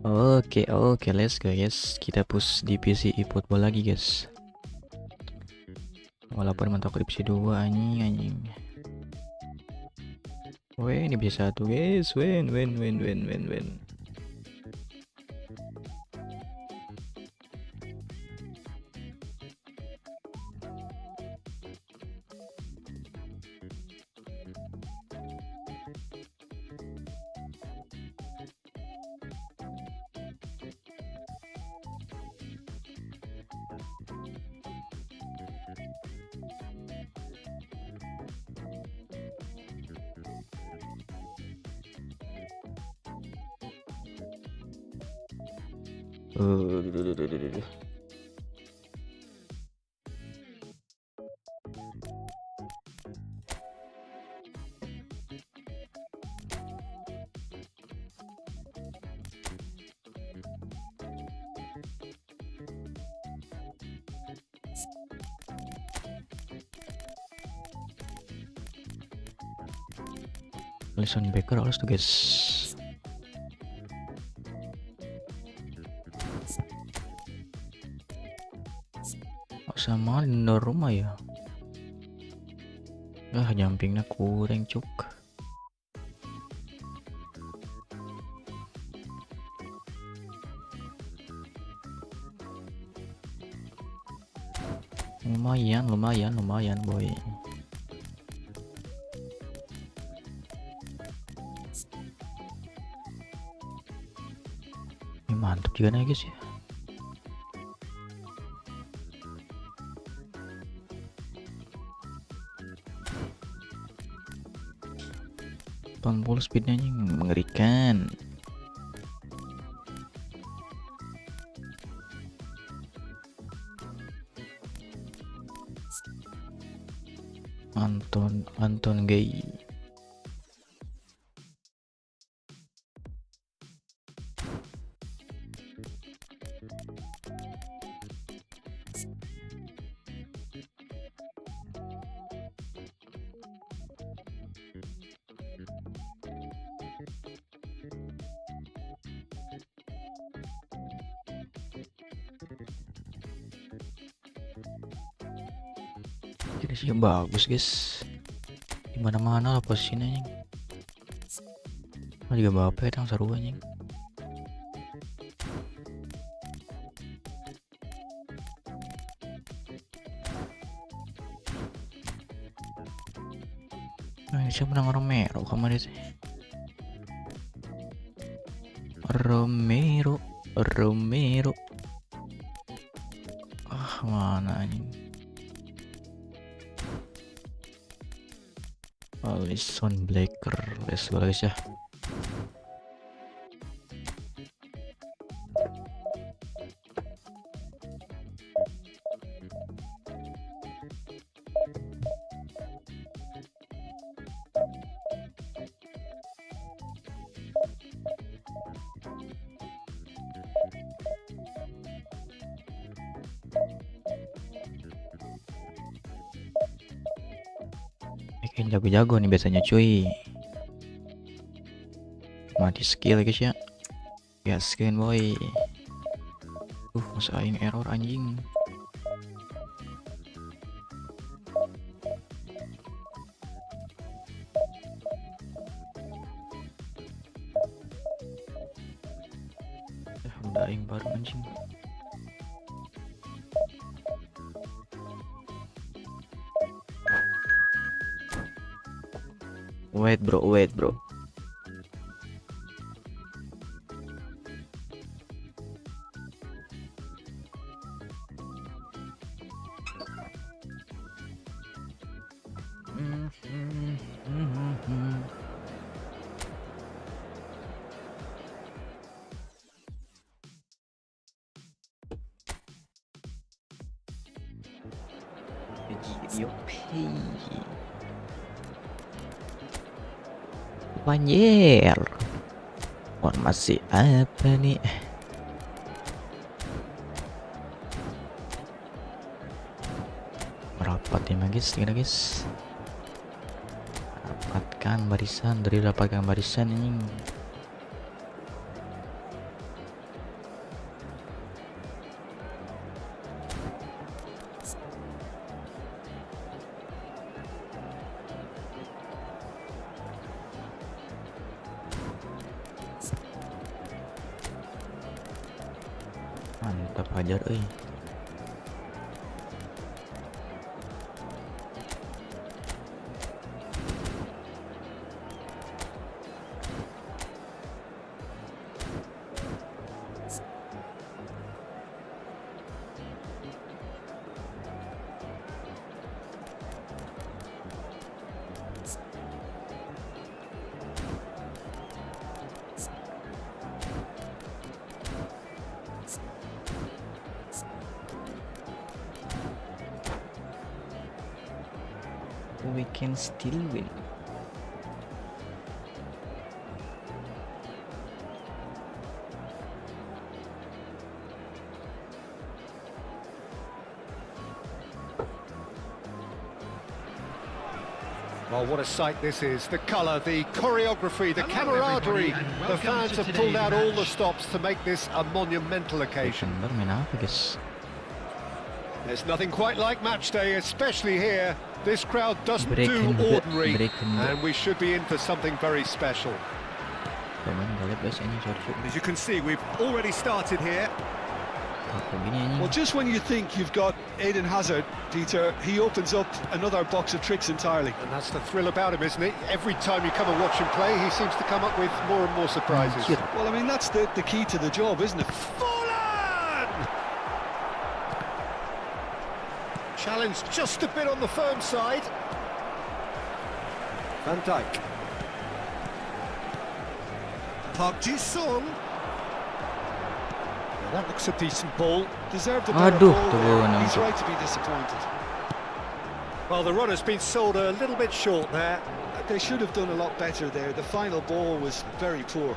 Oke, let's go guys. Kita push divisi eFootball lagi guys. Walaupun mentok divisi 2 anjing. Weh, ini bisa 1 guys. Win. Listen Baker harus tuh guys. Sama di rumah ya. Jumpingnya kurang cuk. Lumayan boy. Ini mantap juga nih guys ya. Speednya mengerikan. Anton gay. Jadi sih bagus guys. Dimana-mana lah posisinya anjing. Juga bapak ya seru anjing. Nah, siapa menang Romero kemarin sih? Romero. Mana anjing? Alison Blacker, let's go guys ya. Kayak jago-jago nih biasanya cuy. Mati skill guys ya. Gaskeun boy. Masa aing error anjing. Udah aing baru anjing. Wait bro. Banjir. Masih apa nih? Merapat ya guys. Dapatkan barisan ini. Wajar euy. We can still win. Well, what a sight this is. The colour, the choreography, the camaraderie. The fans have pulled out all the stops to make this a monumental occasion. Main apa, guys? There's nothing quite like match day, especially here. This crowd doesn't do ordinary, and we should be in for something very special. As you can see, we've already started here. Well, just when you think you've got Eden Hazard, Peter, he opens up another box of tricks entirely. And that's the thrill about him, isn't it? Every time you come and watch him play, he seems to come up with more and more surprises. Well, I mean, that's the key to the job, isn't it? Challenge just a bit on the firm side. Van Dijk. Park Ji-sung. That looks a decent ball. Deserved a better ball there. He's right to be disappointed. Well, the run has been sold a little bit short there. They should have done a lot better there. The final ball was very poor.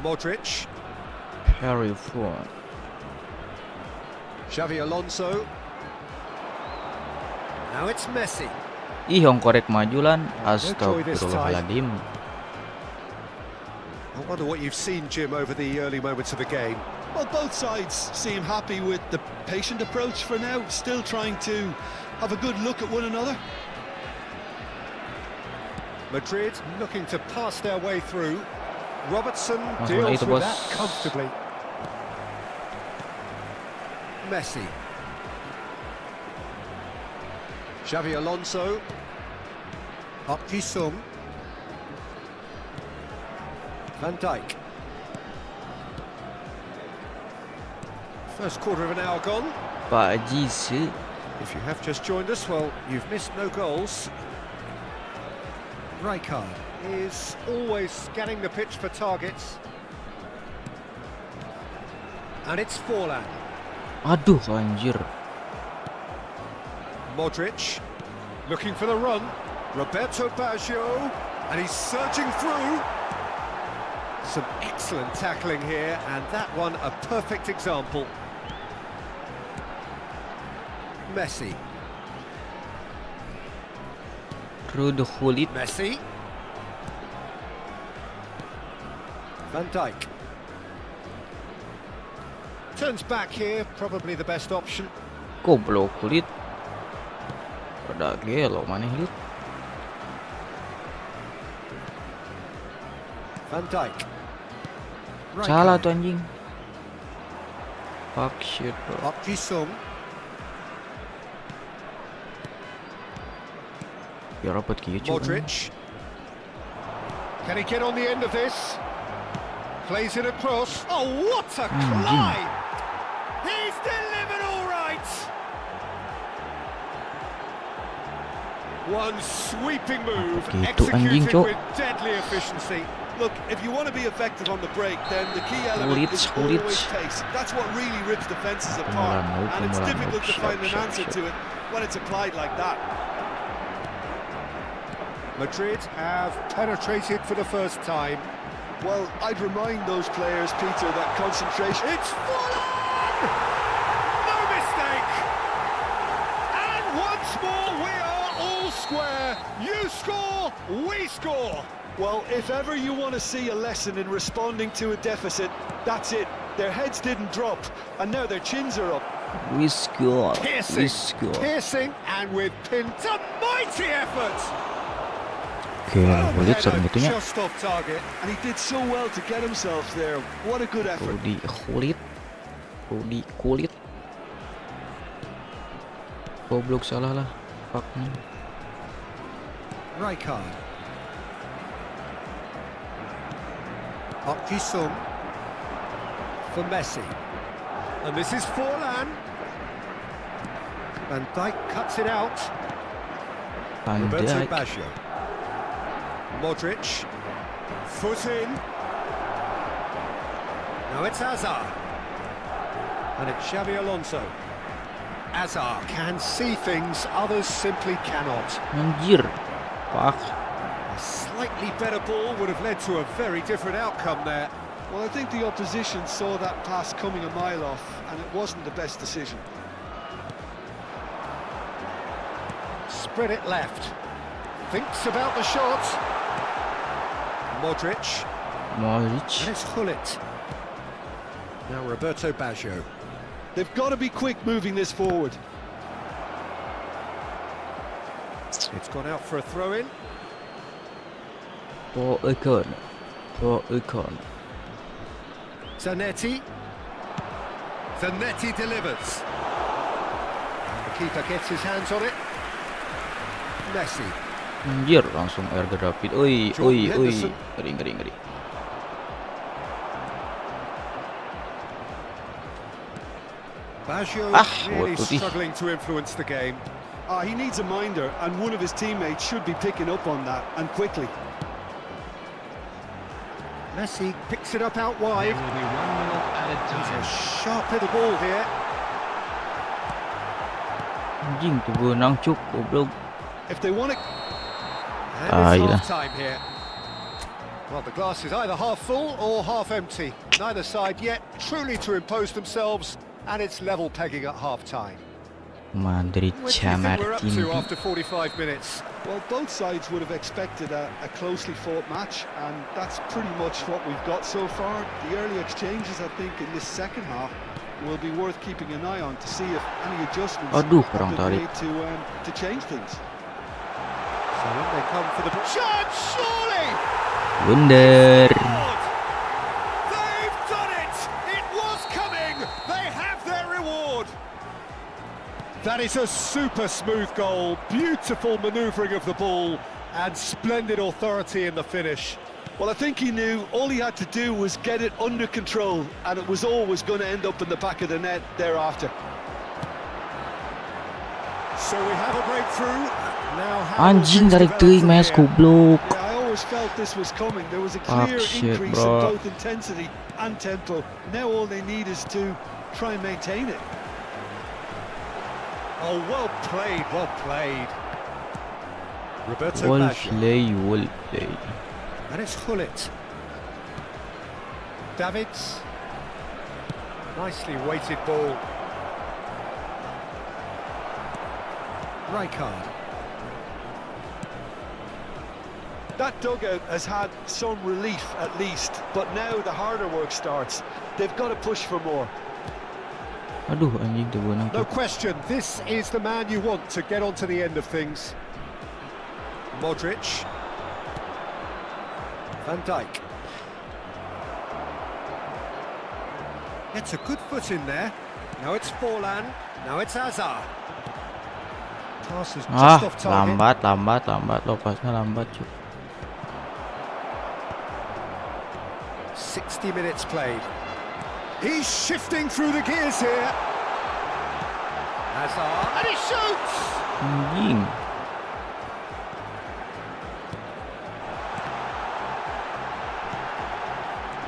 Modric. Harry Ford. Xavi Alonso. Now it's Messi. Ih, yang korek maju lan. Astagfirullahaladzim. I wonder what you've seen, Jim, over the early moments of the game. Well, both sides seem happy with the patient approach for now, still trying to have a good look at one another. Madrid looking to pass their way through. Robertson deals with that comfortably. Messi. Xavi Alonso. Park Ji-sung. Van Dijk. First quarter of an hour gone. Pak Jisi. If you have just joined us, well, you've missed no goals. Rijkaard is always scanning the pitch for targets. And it's Forlan. Aduh, anjir. Modric looking for the run. Roberto Baggio, and he's surging through. Some excellent tackling here, and that one a perfect example. Messi. Through the Hulit. Messi. Van Dijk. Turns back here, probably the best option. Goblok Hulit. Pada gelo maneh Hulit. Van Dijk. Salah tuh anjing. Fuck shit, bro. Park Ji-sung. Ya rapat ke YouTube. Modric. Can he get on the end of this? Plays it across. Oh, what a climb! He's delivered all right! One sweeping move, executed with deadly efficiency. Look, if you want to be effective on the break, then the key element is always pace. That's what really rips defences apart, and it's difficult to find an answer to it when it's applied like that. Madrid have penetrated for the first time. Well, I'd remind those players, Peter, that concentration... It's Forlan! No mistake! And once more, we are all square. You score, we score. Well, if ever you want to see a lesson in responding to a deficit, that's it. Their heads didn't drop, and now their chins are up. We score. Piercing and with pin. It's a mighty effort. Oke, Gullit sering itunya. Just off target, and he did so well to get himself there. What a good effort. Kulit. Goblok salah lah. Fuck nih. Rijkaard. Sung for Messi. And this is Forlan. Van Dijk cuts it out. Van Roberto Dijk. Baggio. Modric. Foot in. Now it's Hazard. And it's Xabi Alonso. Hazard can see things others simply cannot. Anjir. Fuck. A slightly better ball would have led to a very different outcome there. Well, I think the opposition saw that pass coming a mile off, and it wasn't the best decision. Spread it left. Thinks about the shot. Modric. And it's Gullit. Now Roberto Baggio. They've got to be quick moving this forward. It's gone out for a throw-in. For Icon. Zanetti. Zanetti delivers. And the keeper gets his hands on it. Messi. Anjir, langsung air rapid. Oi. Ngeri. Baggio really struggling to influence the game. He needs a minder, and one of his teammates should be picking up on that, and quickly. Messi picks it up out wide. He's a sharp little ball here. Anjing tuh benang cuk, goblok. If they want it. And it's half-time here. Well, the glass is either half full or half empty. Neither side yet truly to impose themselves, and it's level pegging at half-time. Madrid What do you think we're up to Chamartin. after 45 minutes? Well, both sides would have expected a closely fought match, and that's pretty much what we've got so far. The early exchanges, I think, in this second half will be worth keeping an eye on to see if any adjustments Aduh, have kurang been tarik. made to change things. So in they come for the shot, surely! Blunder. They've done it! It was coming! They have their reward! That is a super smooth goal, beautiful manoeuvring of the ball, and splendid authority in the finish. Well, I think he knew all he had to do was get it under control, and it was always going to end up in the back of the net thereafter. So we have a breakthrough. Now how will Anjing things tarik develop teuing from mas here? goblok. Yeah, I always felt this was coming. There was a Fuck clear shit, increase in bro. both intensity and tempo. Now all they need is to try and maintain it. Oh, well played, well played. Roberto Well Baggio. play. And it's Gullit. Davids. Nicely weighted ball. Rijkaard. That dugout has had some relief at least, but now the harder work starts. They've got to push for more. Aduh, anjing tuh benang No cuk. question, this is the man you want to get on to the end of things. Modric. Van Dijk. Gets a good foot in there. Now it's Forlan. Now it's Hazard. Pass is just off target. Lambat. Lopasnya lambat cuk. 60 minutes played. He's shifting through the gears here. Hazard. And he shoots! Anjing.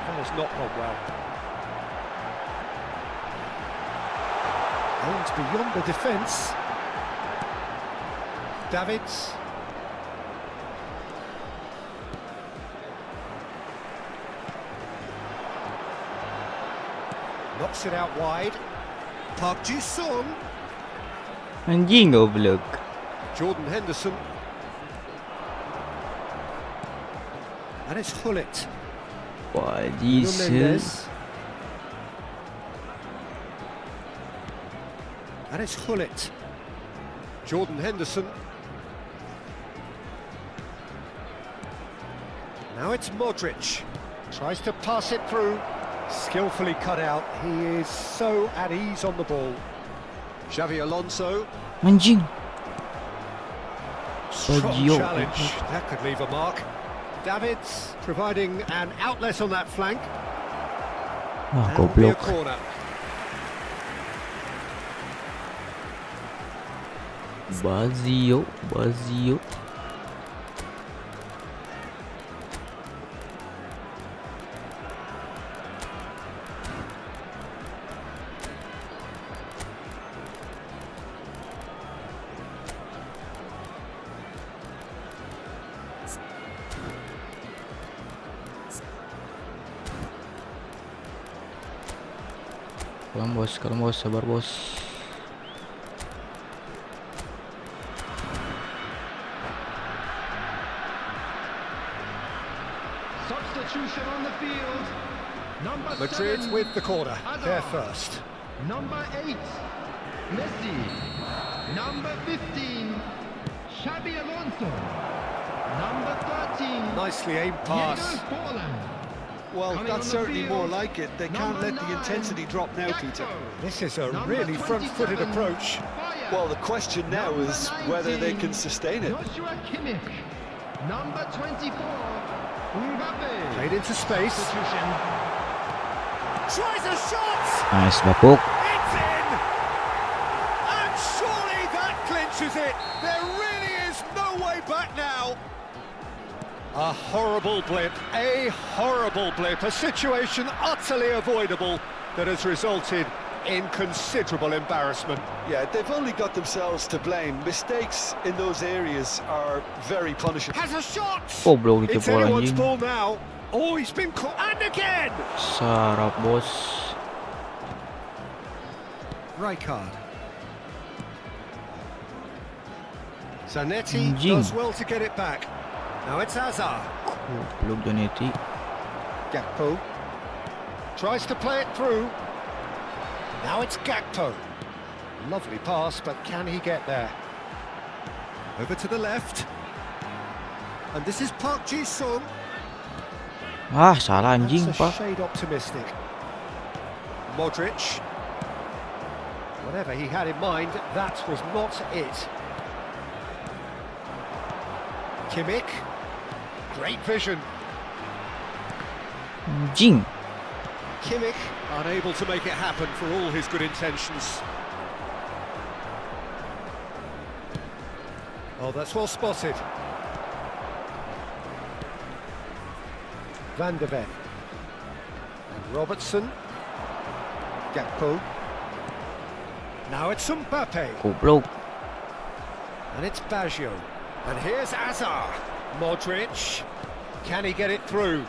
Ball's not gone well. Aims beyond the defence. Davids. Knocks it out wide. Park Ji-sung. Anjing goblok. Jordan Henderson. And it's Gullit. Wah, Nuno Jesus. Mendes. And it's Gullit. Jordan Henderson. Now it's Modric. Tries to pass it through. Skillfully cut out. He is so at ease on the ball. Xavi Alonso. Anjing. Strong Saja. challenge. That could leave a mark. Davids providing an outlet on that flank. Wah, And will be a goblok. corner. Bazio. Kalem bos, sabar bos. Substitution on the field. Number Madrid 7, with the corner. They're Hazard. first. Number 8, Messi. Number 15, Xabi Alonso. Number 13, Nicely aimed pass. Diego Forlan. Well, Coming that's on the certainly field, more like it. They can't number let the 9, intensity drop now, Peter. Gakpo. This is a Number really front-footed 27, approach. Fire. Well, the question now Number is whether they 19, can sustain it. Joshua Kimmich. Number 24, Mbappe. Played into space. Substitution. Tries a shot! Nice, Bapuk. It's in! And surely that clinches it! There really is no way back now! A horrible blip, a situation utterly avoidable that has resulted in considerable embarrassment. Yeah, they've only got themselves to blame. Mistakes in those areas are very punishable. Has a shot! Goblok itu It's bola anyone's anjing. ball now. Oh, he's been caught, and again! Sarap bos. Rijkaard. Zanetti Anjing. does well to get it back. Now it's Hazard. Goblok Zanetti. Gakpo tries to play it through. Now it's Gakpo. Lovely pass, but can he get there? Over to the left. And this is Park Ji-sung. Ah, salah anjing, That's a Pak. shade optimistic. Modric. Whatever he had in mind, that was not it. Kimmich. Great vision. Anjing. Kimmich unable to make it happen for all his good intentions. Oh, that's well spotted. Van de Ven. And Robertson. Gakpo. Now it's Mbappe. Goblok. And it's Baggio. And here's Hazard. Modric. Can he get it through?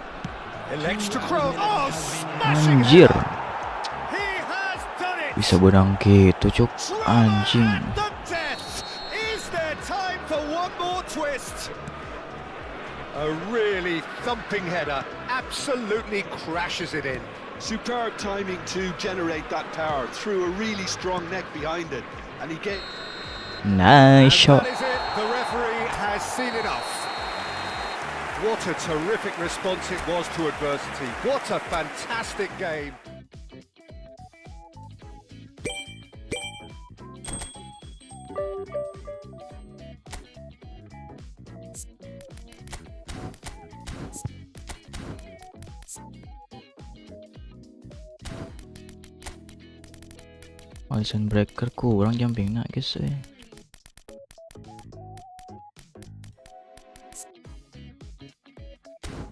Elects to cross. Oh, smashing Anjir. header. He has done it. Bisa benang gitu, cuk. Anjing. Drama the death. Is there time for one more twist? A really thumping header. Absolutely crashes it in. Superb timing to generate that power through a really strong neck behind it. And he gave... Nice And shot. that is it. The referee has seen enough. What a terrific response it was to adversity. What a fantastic game. Wilson breaker kurang jumping nak guys eh.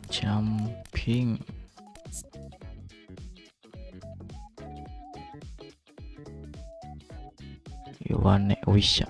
Jumping. Yowane Wisha.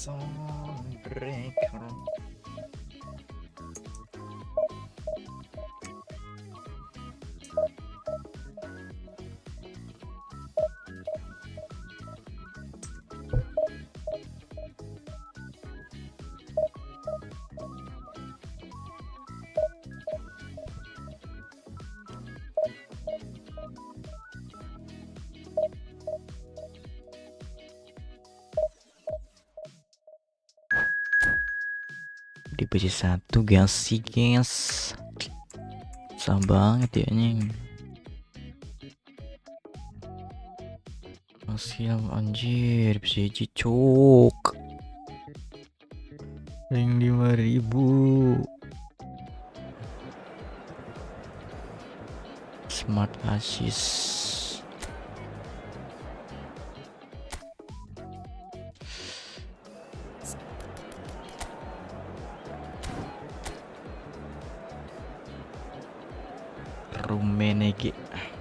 Soundtracker. Divisi 1 guys, susah banget ya anjing. Masih anjir bisa cicuk ring 5.000 smart assist.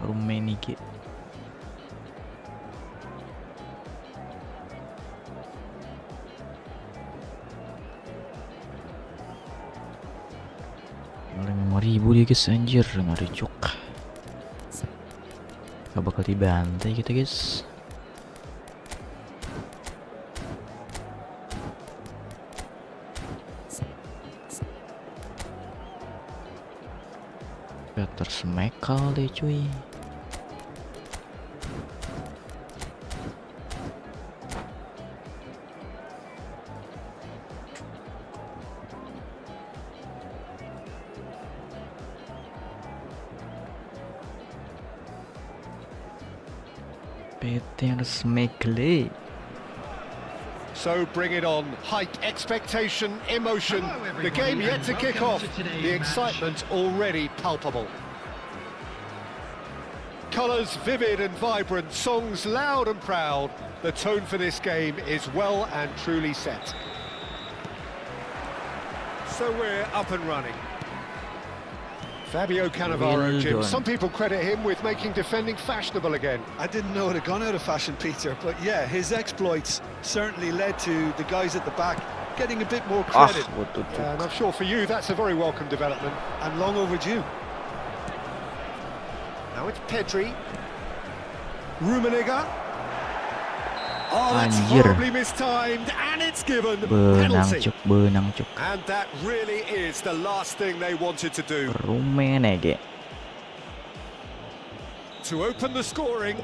Rumenige. Mulai 5.000 dia guys, anjir ngeri cuk. Gak bakal dibantai kita guys. Tersmekal deh cuy. Peter Smekle. So bring it on. Hype, expectation, emotion. Hello, The game everybody, yet to and kick welcome off. to today's The match. excitement already palpable. Colours vivid and vibrant, songs loud and proud. The tone for this game is well and truly set. So we're up and running. Fabio Cannavaro, Well Jim. done. Some people credit him with making defending fashionable again. I didn't know it had gone out of fashion, Peter, but yeah, his exploits certainly led to the guys at the back getting a bit more credit, What the And I'm sure for you that's a very welcome development. and long overdue. Now it's Pedri. Rummenigge. Oh, that's Anjir. horribly mistimed, and it's given penalty. benang cuk. And that really is the last thing they wanted to do. Rumenige. To open the scoring.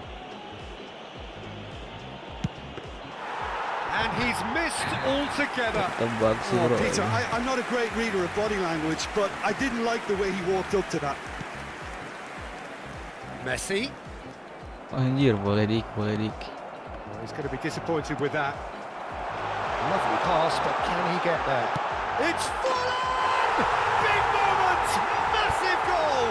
And he's missed altogether. Tebak sih Oh, bro. Peter, I'm not a great reader of body language, but I didn't like the way he walked up to that. Messi. Anjir boleh dik. Oh, he's going to be disappointed with that. Lovely pass, but can he get there? It's full on! Big moment! Massive goal!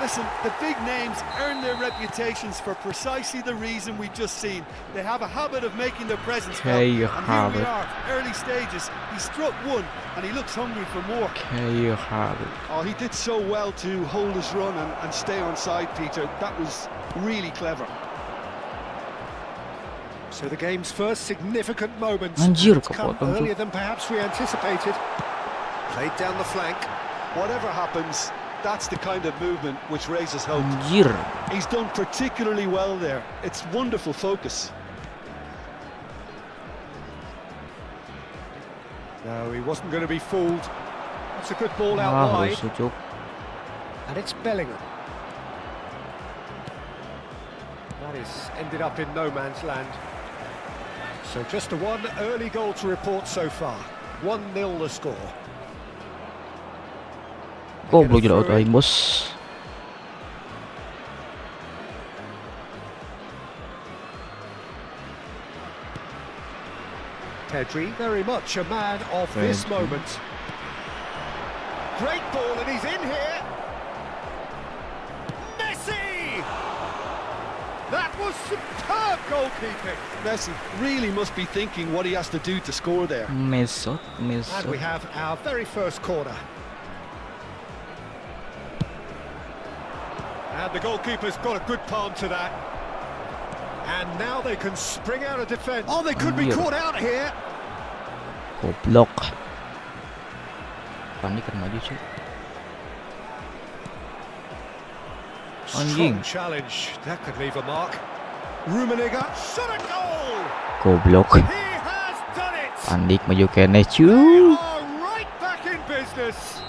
Listen, the big names earn their reputations for precisely the reason we've just seen. They have a habit of making their presence felt. Okay, you And have here we it. are, early stages. He struck one, and he looks hungry for more. Kayak habis. Oh, he did so well to hold his run and stay on side, Peter. That was really clever. So the game's first significant moments Anjir, it's come kepotong tuh. earlier than perhaps we anticipated. Played down the flank. Whatever happens, that's the kind of movement which raises hope. Anjir. He's done particularly well there. It's wonderful focus. No, he wasn't going to be fooled. That's a good ball out Ah, wide. rusuh cuk. And it's Bellingham. That is ended up in no man's land. So just the one early goal to report so far. 1-0 the score. Goblok gila auto aim bos. Pedri, very much a man of this Pedri. moment. Great ball, and he's in here. Messi! That was superb goalkeeping. Messi really must be thinking what he has to do to score there. Mesot. And we have our very first corner. And the goalkeeper's got a good palm to that. And now they can spring out of defence. Oh, they could be Anjir. caught out here. Goblok. Panik kan maju cuy. Anjing. Strong challenge. That could leave a mark. Rummenigge shot a goal. Goblok. He has done it. Panik maju kene They cuy. are right back in business.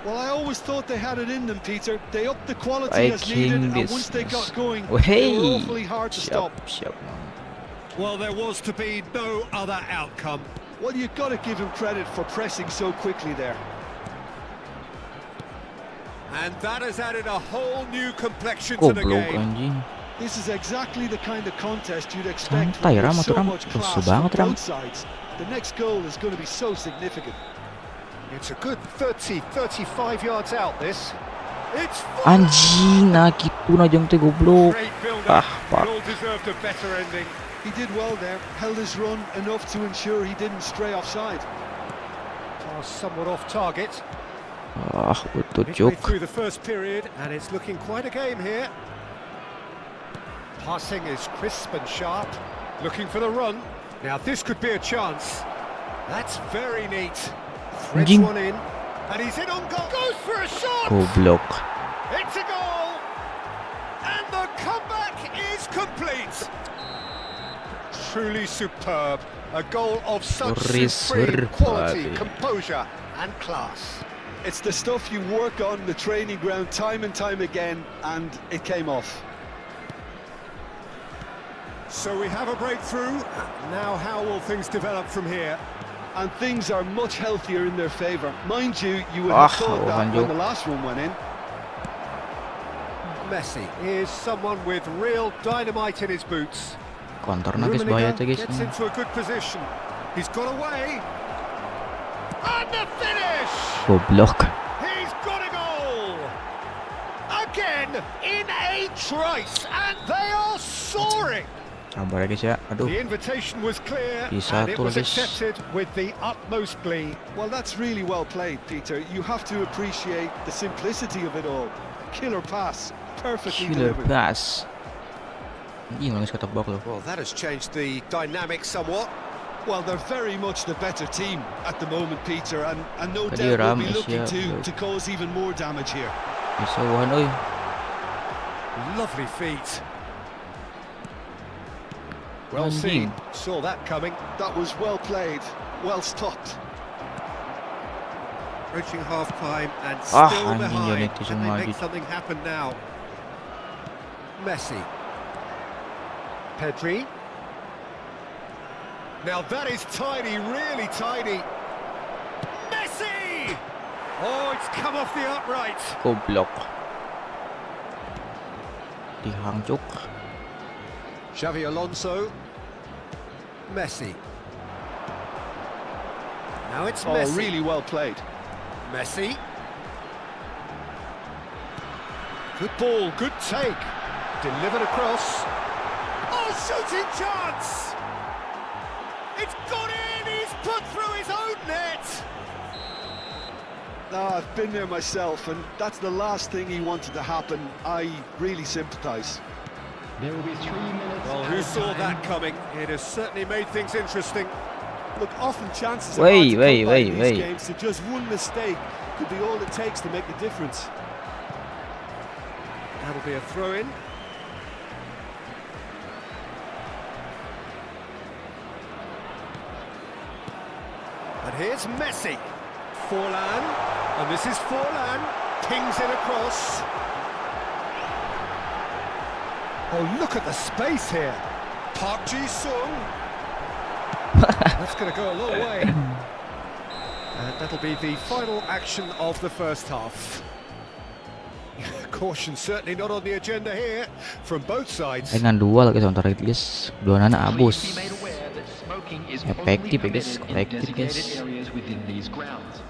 Well, I always thought they had it in them, Peter. They upped the quality as Breaking needed, and once they got business. going, Oh, they hey. were awfully hard to stop. Siap. Well, there was to be no other outcome. Well, you've got to give him credit for pressing so quickly there. And that has added a whole new complexion to the Goblok game. anjing. This is exactly the kind of contest you'd expect Santai, when Ram, there's so Ram. much class Rusuh from banget, Ram. both sides. The next goal is going to be so significant. It's a good 30, 35 yards out, this. It's Anjing, nah gitu nah jong teh goblok. great build-up. Ah, It fuck. all deserved a better ending. He did well there, held his run enough to ensure he didn't stray offside. Pass somewhat off target. Ah, betul Midway cuk. through the first period, and it's looking quite a game here. Passing is crisp and sharp. Looking for the run. Now this could be a chance. That's very neat. Threads Anjing. one in, and he's in on goal. Goes for a shot. Goblok. It's a goal, and the comeback is complete. Truly superb. A goal of such supreme quality, composure, and class. It's the stuff you work on the training ground time and time again, and it came off. So we have a breakthrough. Now how will things develop from here? And things are much healthier in their favour. Mind you, you would have thought that when the last one went in. Messi is someone with real dynamite in his boots. Counter na guys, bahaya tuh guys. Gets into a good position. He's got away. And the finish! Goblok. He's got a goal! Again, in a trice, and they are soaring! Sabar ya guys ya. Aduh. The invitation was clear, Bisa and it tuh, was guys. accepted with the utmost glee. Well, that's really well played, Peter. You have to appreciate the simplicity of it all. Killer pass, perfectly Killer delivered. pass. Anjing langsung ketebak loh. Well, that has changed the dynamic somewhat. Well, they're very much the better team at the moment, Peter, and no Tadi doubt Ram, will be looking Asia, to cause even more damage here. Bisa wahan oi. Lovely feet. Well seen. Anjing. Saw that coming. That was well played, well stopped. Reaching half-time and Ah, still anjing, behind. Unit is Can they maju. make something happen now? Messi. Pedri. Now that is tidy, really tidy. Messi! Oh, it's come off the upright. Goblok. Dihang cuk. Xavi Alonso. Messi. Now it's Oh, Messi. really well played. Messi. Good ball, good take. Delivered across. Oh, shooting chance! It's gone in, he's put through his own net! I've been there myself, and that's the last thing he wanted to happen. I really sympathise. There will be 3 minutes. Well, who added saw time. that coming? It has certainly made things interesting. Look, often chances Wait, are hard to wait, come by wait, in wait. these games, so just one mistake could be all it takes to make the difference. That'll be a throw-in. And here's Messi. Forlan. And this is Forlan. Pings it across. Oh, look at the space here. Park Ji-sung. That's going to go a long way. And that'll be the final action of the first half. Caution certainly not on the agenda here from both sides. Dengan dua lagi sebentar guys. Dua nana abus. Please be made aware that smoking is Effective, only I guess. permitted in Effective, designated guys. areas within these grounds.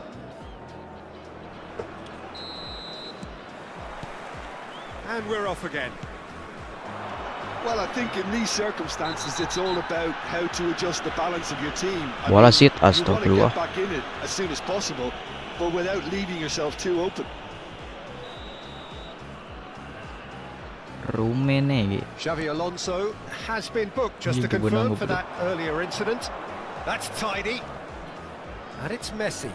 And we're off again. Well, I think in these circumstances, it's all about how to adjust the balance of your team. Bola sit, you want to astagfirullah. get back in it as soon as possible, but without leaving yourself too open. Rumene. Xavi Alonso has been booked, just to Hindi ko confirm, na for that earlier incident. That's tidy. And it's Messi.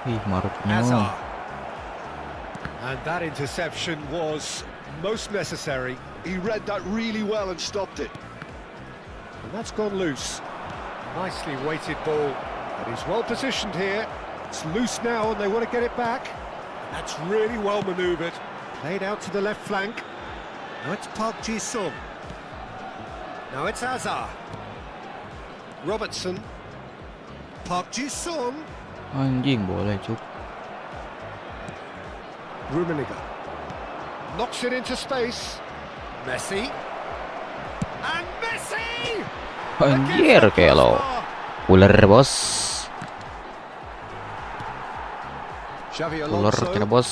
Ih, marutnya. Hazard. And that interception was most necessary. He read that really well and stopped it. And that's gone loose. Nicely weighted ball. But he's well positioned here. It's loose now and they want to get it back. That's really well manoeuvred. Played out to the left flank. Now it's Park Ji-sung. Now it's Hazard. Robertson. Park Ji-sung. Anjing, boleh cuk. Rummenigge. Knocks it into space. Messi. And Messi! Anjir kayak lo. Ular bos. Xavi Ular Alonso. kena bos.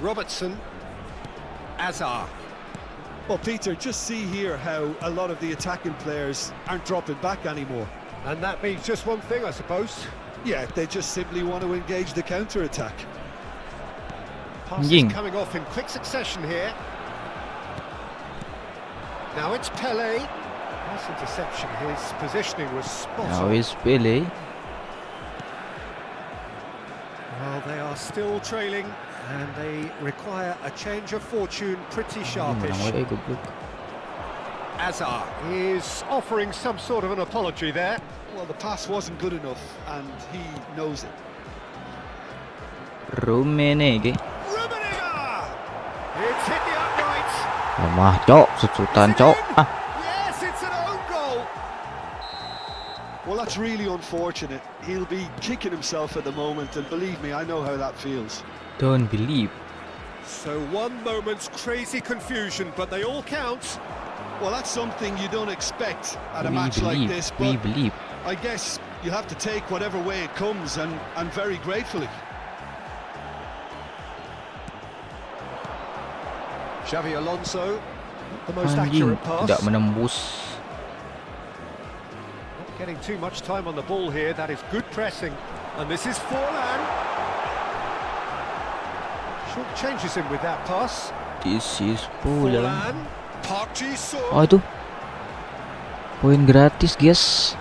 Robertson. Hazard. Well, Peter, just see here how a lot of the attacking players aren't dropping back anymore. And that means just one thing, I suppose. Yeah, they just simply want to engage the counter-attack. Passes Ying. coming off in quick succession here. Now it's Pele. Nice interception. His positioning was spot Now on. is Pele. Well, they are still trailing, and they require a change of fortune pretty sharpish. Menang goblok. Hazard is offering some sort of an apology there. Well, the pass wasn't good enough, and he knows it. Rummenigge. Rummenigge! It's hit the upright. Lemah cok, susutan cok. Ah, Yes, it's an own goal. Well, that's really unfortunate. He'll be kicking himself at the moment, and believe me, I know how that feels. don't believe. So one moment's crazy confusion, but they all count. Well, that's something you don't expect at a We match like believe. this, We but believe. I guess you have to take whatever way it comes, and very gratefully. Xavi Alonso, not the most Anjing, accurate pass. tidak menembus. Not getting too much time on the ball here. That is good pressing. And this is Forlan. Short changes him with that pass. This is bola. Forlan. Park Ji-sung. Oh itu poin gratis guys.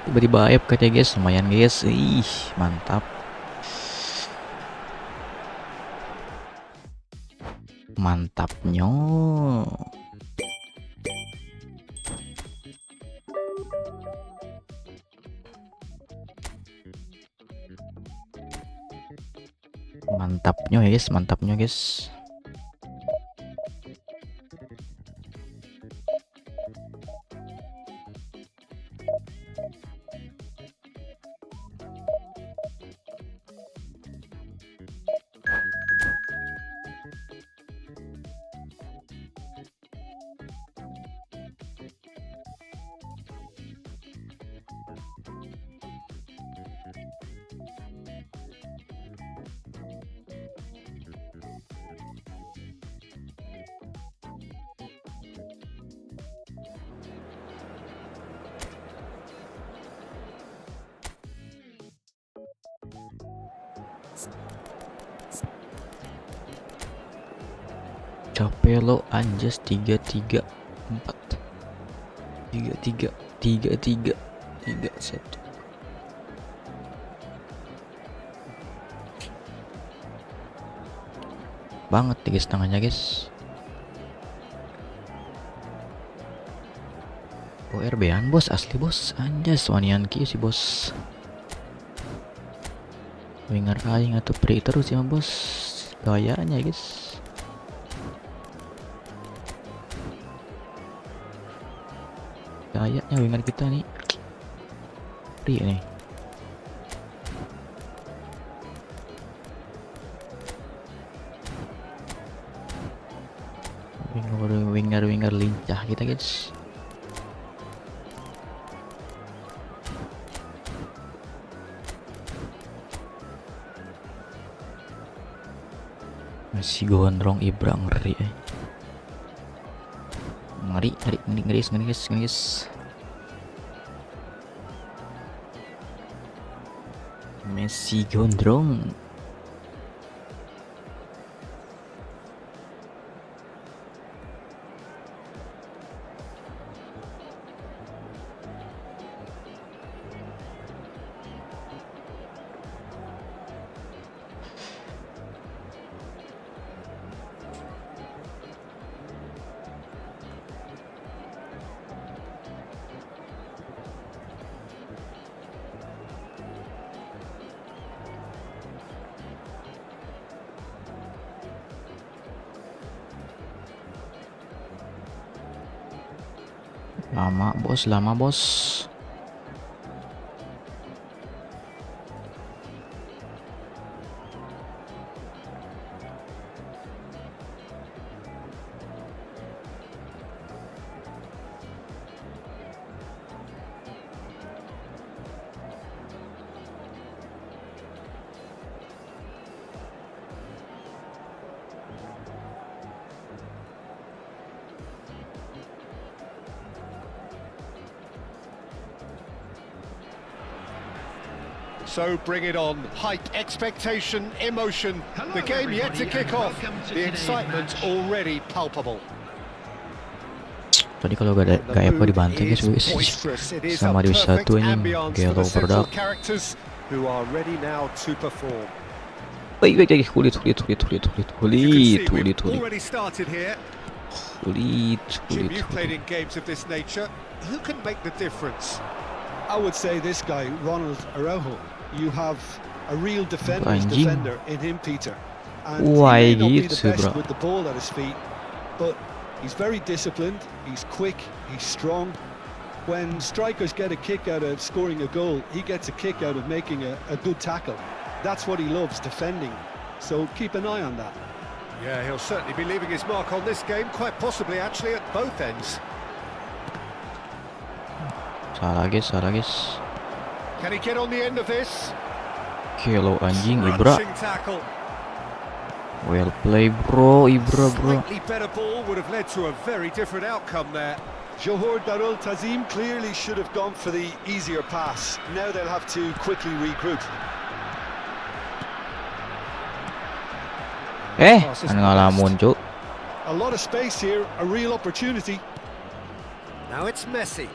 Tiba-tiba AF katanya guys, lumayan guys. Ih, mantap. Mantapnya. Mantapnya ya guys, mantapnya guys. Capek lo anjas 3-3-4 3-3 3-3 3-1 banget 3,5 guys. ORB-an bos, asli bos, anjas wanian kieu si bos. Winger aing atau pri terus ya bos, gayanya guys. Kayaknya winger kita nih free nih. Winger lincah kita guys. Masih gondrong Ibra ngeri ngeri guys. Messi gondrong. Lama bos, lama bos. So bring it on. Hype, expectation, emotion. Hello, The game yet to everybody, kick and off. welcome to The today's excitement match. already palpable. Tadi kalau gak apa dibantai guys, Boisterous. It is a sama di perfect satu ini ambience for the Gelo central produk. characters who are ready now to perform. Wait, kulit. You can see we've already started here. Jim, you've played in games of this nature. Who can make the difference? I would say this guy, Ronald Araujo. You have a real defender's Anjing. defender in him, Peter. And Wah, he may not be the gitu, best bro. with the ball at his feet, but he's very disciplined, he's quick, he's strong. When strikers get a kick out of scoring a goal, he gets a kick out of making a good tackle. That's what he loves, defending. So keep an eye on that. Yeah, he'll certainly be leaving his mark on this game, quite possibly actually at both ends. Salah guys. Can he get on the end of this? Gelo anjing, Ibra. Crunching tackle. Well play bro, Ibra bro. Slightly better ball would have led to a very different outcome there. Johor Darul Tazim clearly should have gone for the easier pass. Now they'll have to quickly regroup. Ngalamun cuk. A lot of space here, a real opportunity. Now it's Messi.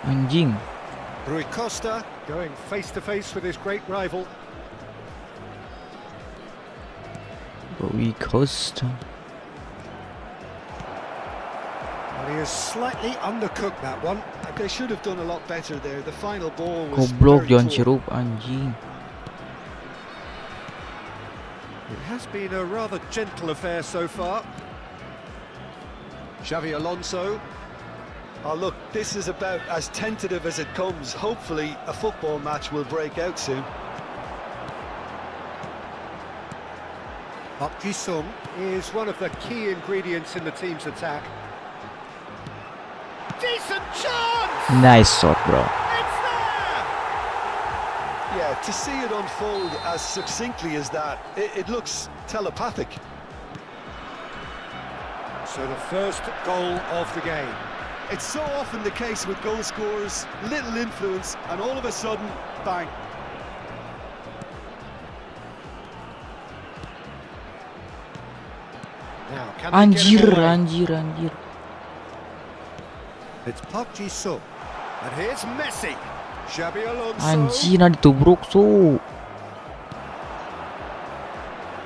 Anjing. Rui Costa going face to face with his great rival. Rui Costa. Well, he has slightly undercooked that one. They should have done a lot better there. The final ball was Goblok very jangan poor. cirup anjing. It has been a rather gentle affair so far. Xavi Alonso. Oh, look, this is about as tentative as it comes. Hopefully, a football match will break out soon. Park Ji-sung is one of the key ingredients in the team's attack. Decent chance! Nice shot bro. It's there! Yeah, to see it unfold as succinctly as that, it looks telepathic. So the first goal of the game. It's so often the case with goal scorers, little influence, and all of a sudden, bang. Now, can they get it away? Anjir. It's Park Ji-sung. And here's Messi. Xabi Alonso. Anjir, nah ditubruk su.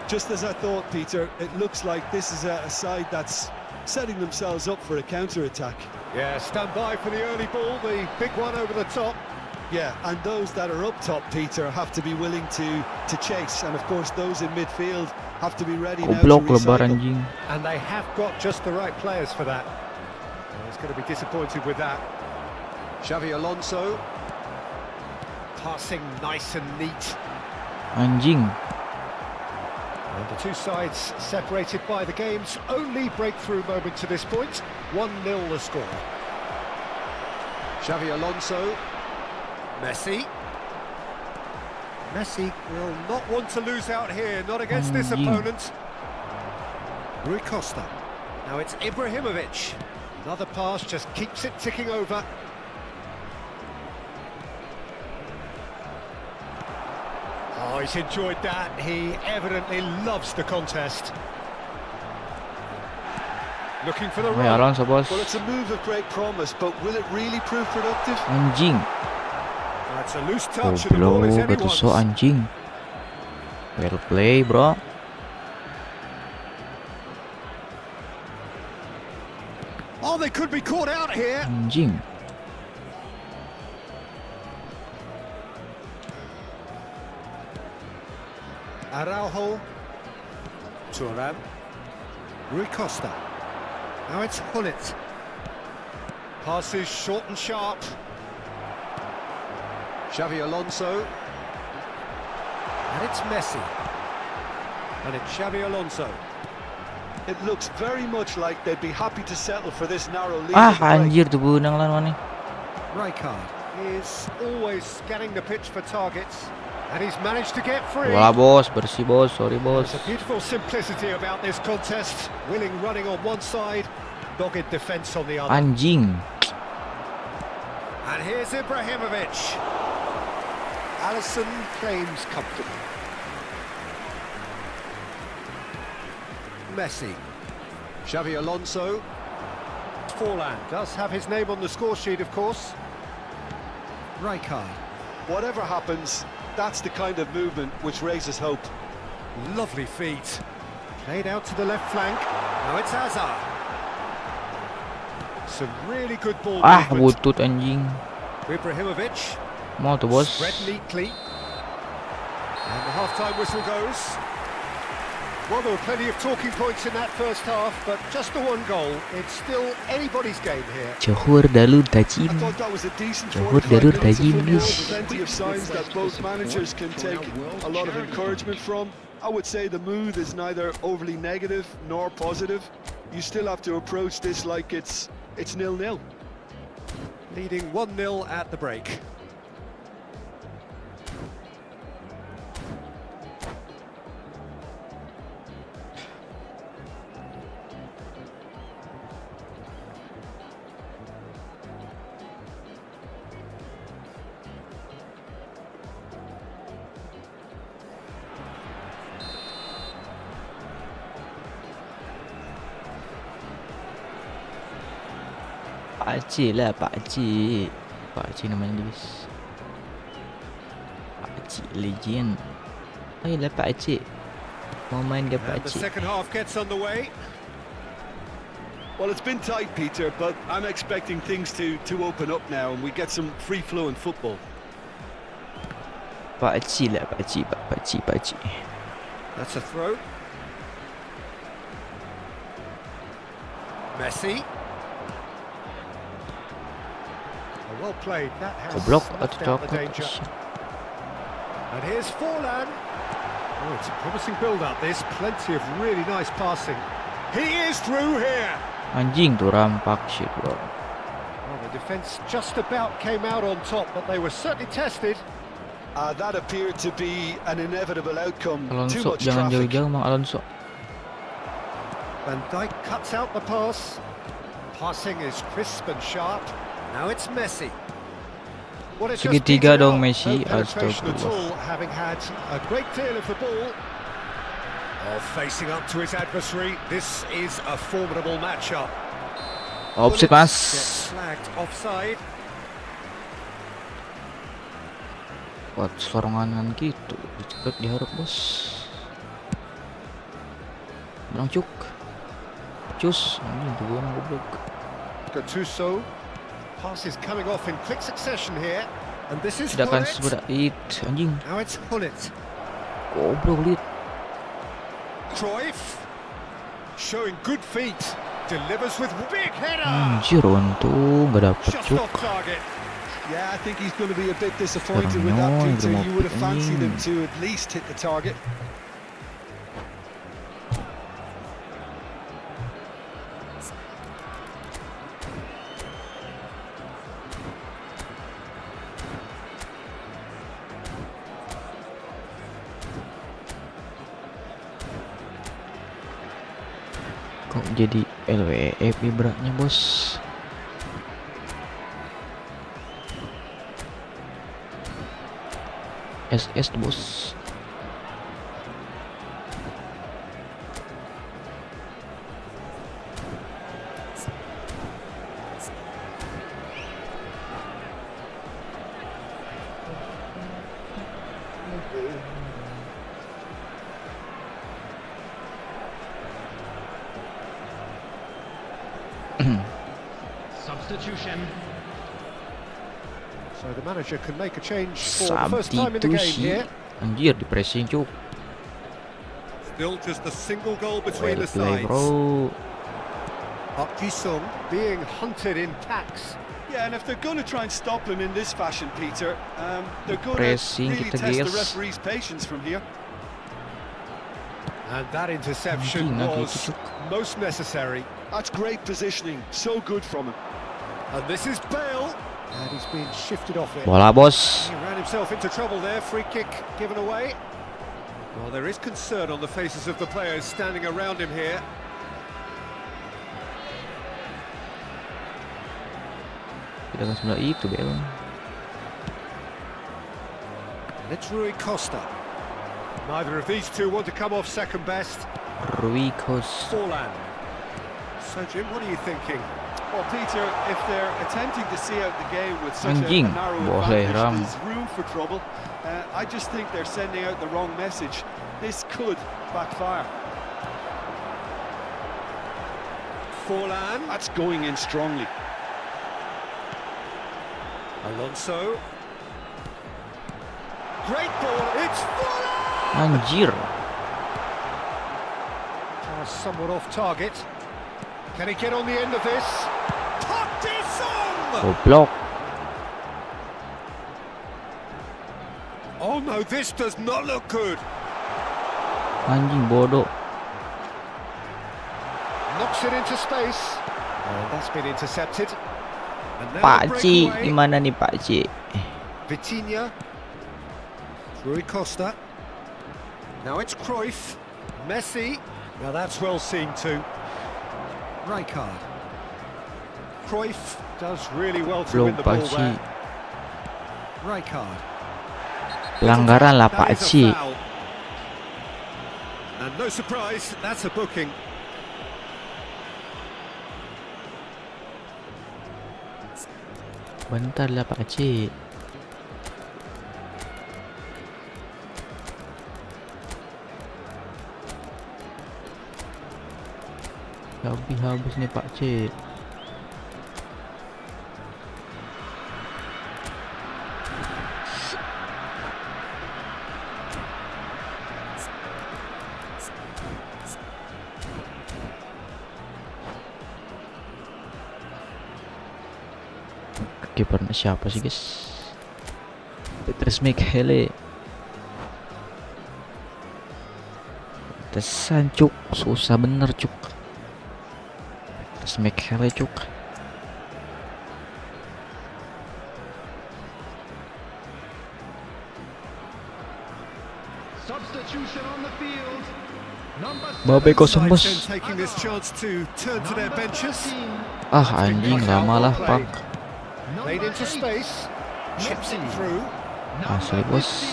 Just as I thought, Peter, it looks like this is a side that's setting themselves up for a counter-attack. Yeah, stand by for the early ball, the big one over the top. Yeah, and those that are up top, Peter, have to be willing to chase. And of course, those in midfield have to be ready now to Goblok lebar recycle. anjing. And they have got just the right players for that. He's going to be disappointed with that. Xavi Alonso. Passing nice and neat. Anjing. And the two sides separated by the game's only breakthrough moment to this point. 1-0 the score. Xavi Alonso. Messi. Messi will not want to lose out here, not against this opponent. Rui Costa. Now it's Ibrahimovic. Another pass just keeps it ticking over. Oh, he's enjoyed that. He evidently loves the contest. Looking for the Woi run. Alonso bos. Well, it's a move of great promise, but will it really prove productive? Anjing. That's a loose touch and the ball is Goblok, gak tusuk anyone's. anjing. Well play bro. Oh, they could be caught out here. Anjing. Araujo. Turan. Rui Costa. Now it's Hullet. Passes short and sharp. Xavi Alonso. And it's Messi. And it's Xavi Alonso. It looks very much like they'd be happy to settle for this narrow lead. Ah, at the break. anjir tuh benang lawan nih. Rijkaard is always scanning the pitch for targets. And he's managed to get free. Bola bos, bersih bos, sorry bos. There's a beautiful simplicity about this contest. Willing running on one side, dogged defence on the other. Anjing. And here's Ibrahimovic. Alisson claims comfortably. Messi. Xavi Alonso. Forlan does have his name on the score sheet, of course. Rijkaard. Whatever happens, that's the kind of movement which raises hope. Lovely feet. Played out to the left flank. Now it's Saja. Some really good ball Ah, movement. butut anjing. Ibrahimovic. Mau tuh bos. Spread neatly. And the half-time whistle goes. Well, there were plenty of talking points in that first half, but just the one goal. It's still anybody's game here. Johor Darul Tajim. I thought that was a decent Johor 45 Darul minutes of Tajim, football. guys. Plenty of signs that both managers can take a lot of encouragement from. I would say the mood is neither overly negative nor positive. You still have to approach this like it's 0-0. Leading 1-0 at the break. Pakcik lah, pakcik. Pakcik namanya guys. Pakcik legend. Ayolah pakcik. Mau main ke And the pakcik? second half gets underway. Well, it's been tight, Peter, but I'm expecting things to open up now and we get some free-flowing football. Pakcik lah, pakcik, pakcik. That's a throw. Messi. Well played. That has Goblok snuffed atau out the cokot. danger. And here's Forlan. Oh, it's a promising build-up. This plenty of really nice passing. He is through here. Anjing tuh rampak shit bro. Well, the defence just about came out on top, but they were certainly tested. That appeared to be an inevitable outcome. Too Alonso, much jangan traffic. jauh-jauh Mang Alonso. Van Dijk cuts out the pass. Passing is crisp and sharp. Now it's Messi. Well, it's just Segitiga beaten dong out. Messi, No penetration at astagfirullah. all, having had a great deal of the ball. Oh, facing up to his adversary. This is a formidable matchup. Offside Bullets mas. get flagged offside. Buat selorongan gitu. Cepet diharap bos. Berang cuk. Cus. Anjing tuh gua goblok. Gattuso. Pass is coming off in quick succession here. And this is Tidak akan Hullet. seberat anjing. Now it's Hullet. Goblok lihat. Cruyff. Showing good feet. Delivers with big header. Anjir untung gak dapet Just cuk. off target. Yeah, I think he's going to be a bit disappointed Sekarang with that, no, Peter. belum You would have fancied him opening. to at least hit the target. Kok jadi LWF ibaratnya bos. SS bos. Substitution. So the manager can make a change for the first time in the game Substitusi. here. Anjir di pressing cuk. Still just a single goal between Well the play sides. bro. Jisung being hunted in packs. Yeah, and if they're going to try and stop him in this fashion, Peter, they're going Pressing to really kita, test the guys. referee's patience from here. And that interception Anjing, lagi was cucuk. most necessary. That's great positioning, so good from him. And this is Bale. And he's been shifted off it. Bola bos. He ran himself into trouble there. Free kick given away. Well, there is concern on the faces of the players standing around him here. Tidak akan sebelah itu Bel. And it's Rui Costa. Neither of these two want to come off second best. Rui Costa. Forlan. So, Jim, what are you thinking? Well, Peter, if they're attempting to see out the game with such a Anjing, narrow boleh advantage, ram. there's room for trouble. I just think they're sending out the wrong message. This could backfire. Forlan. That's going in strongly. Alonso. Great ball. It's Forlan. Anjir. Somewhat off target. Can he get on the end of this? Goblok. Oh no, this does not look good. Anjing bodoh. Knocks it into space. Oh, that's been intercepted. And now Pak the Cik, breakaway. gimana nih Pak Cik? Vitinha. Rui Costa. Now it's Cruyff. Messi. Now that's well seen too. Rijkaard. Cruyff does really well to Belum win the Pak ball Cik. there. Rijkaard. Pelanggaran lah That Pak is a Cik. foul. And no surprise, that's a booking. Bentar lah Pak Cik. Habis nih Pak Cik. Kipernya siapa sih guys? Petrus Michele. Tesan cuk, susah bener cuk. Petrus Michele cuk. Substitution on the field. Number Babe kosong bos. Sides then taking this chance to turn to their benches. Ah anjing lama lah pak. Played into space. Chips it through. Asli bos.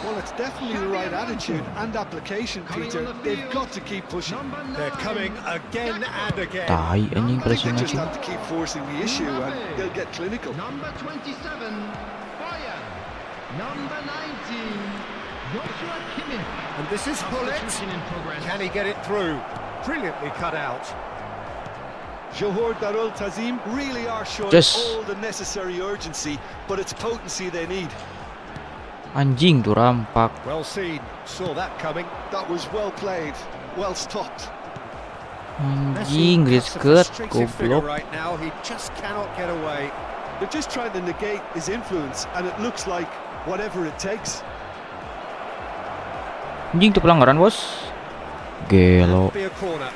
Well, it's definitely the right attitude and application, Peter. They've got to keep pushing. They're coming again and again. Tai anjing I think pressing they just aja. have to keep forcing the issue and they'll get clinical. Number 27, Bayern. Number 19, Joshua Kimmich. And this is Bullet. Substitution in progress. Can he get it through? Brilliantly cut out. Johor Darul Tazim really are showing Yes. all the necessary urgency, but it's potency they need. Anjing tuh rampak. Well seen. Saw that coming. That was well played, well stopped. Anjing Messi, risket that's a frustrated figure goblok. right now. He just cannot get away. They're just trying to negate his influence, and it looks like whatever it takes. Anjing tuh pelanggaran bos. Gelo. Be a corner.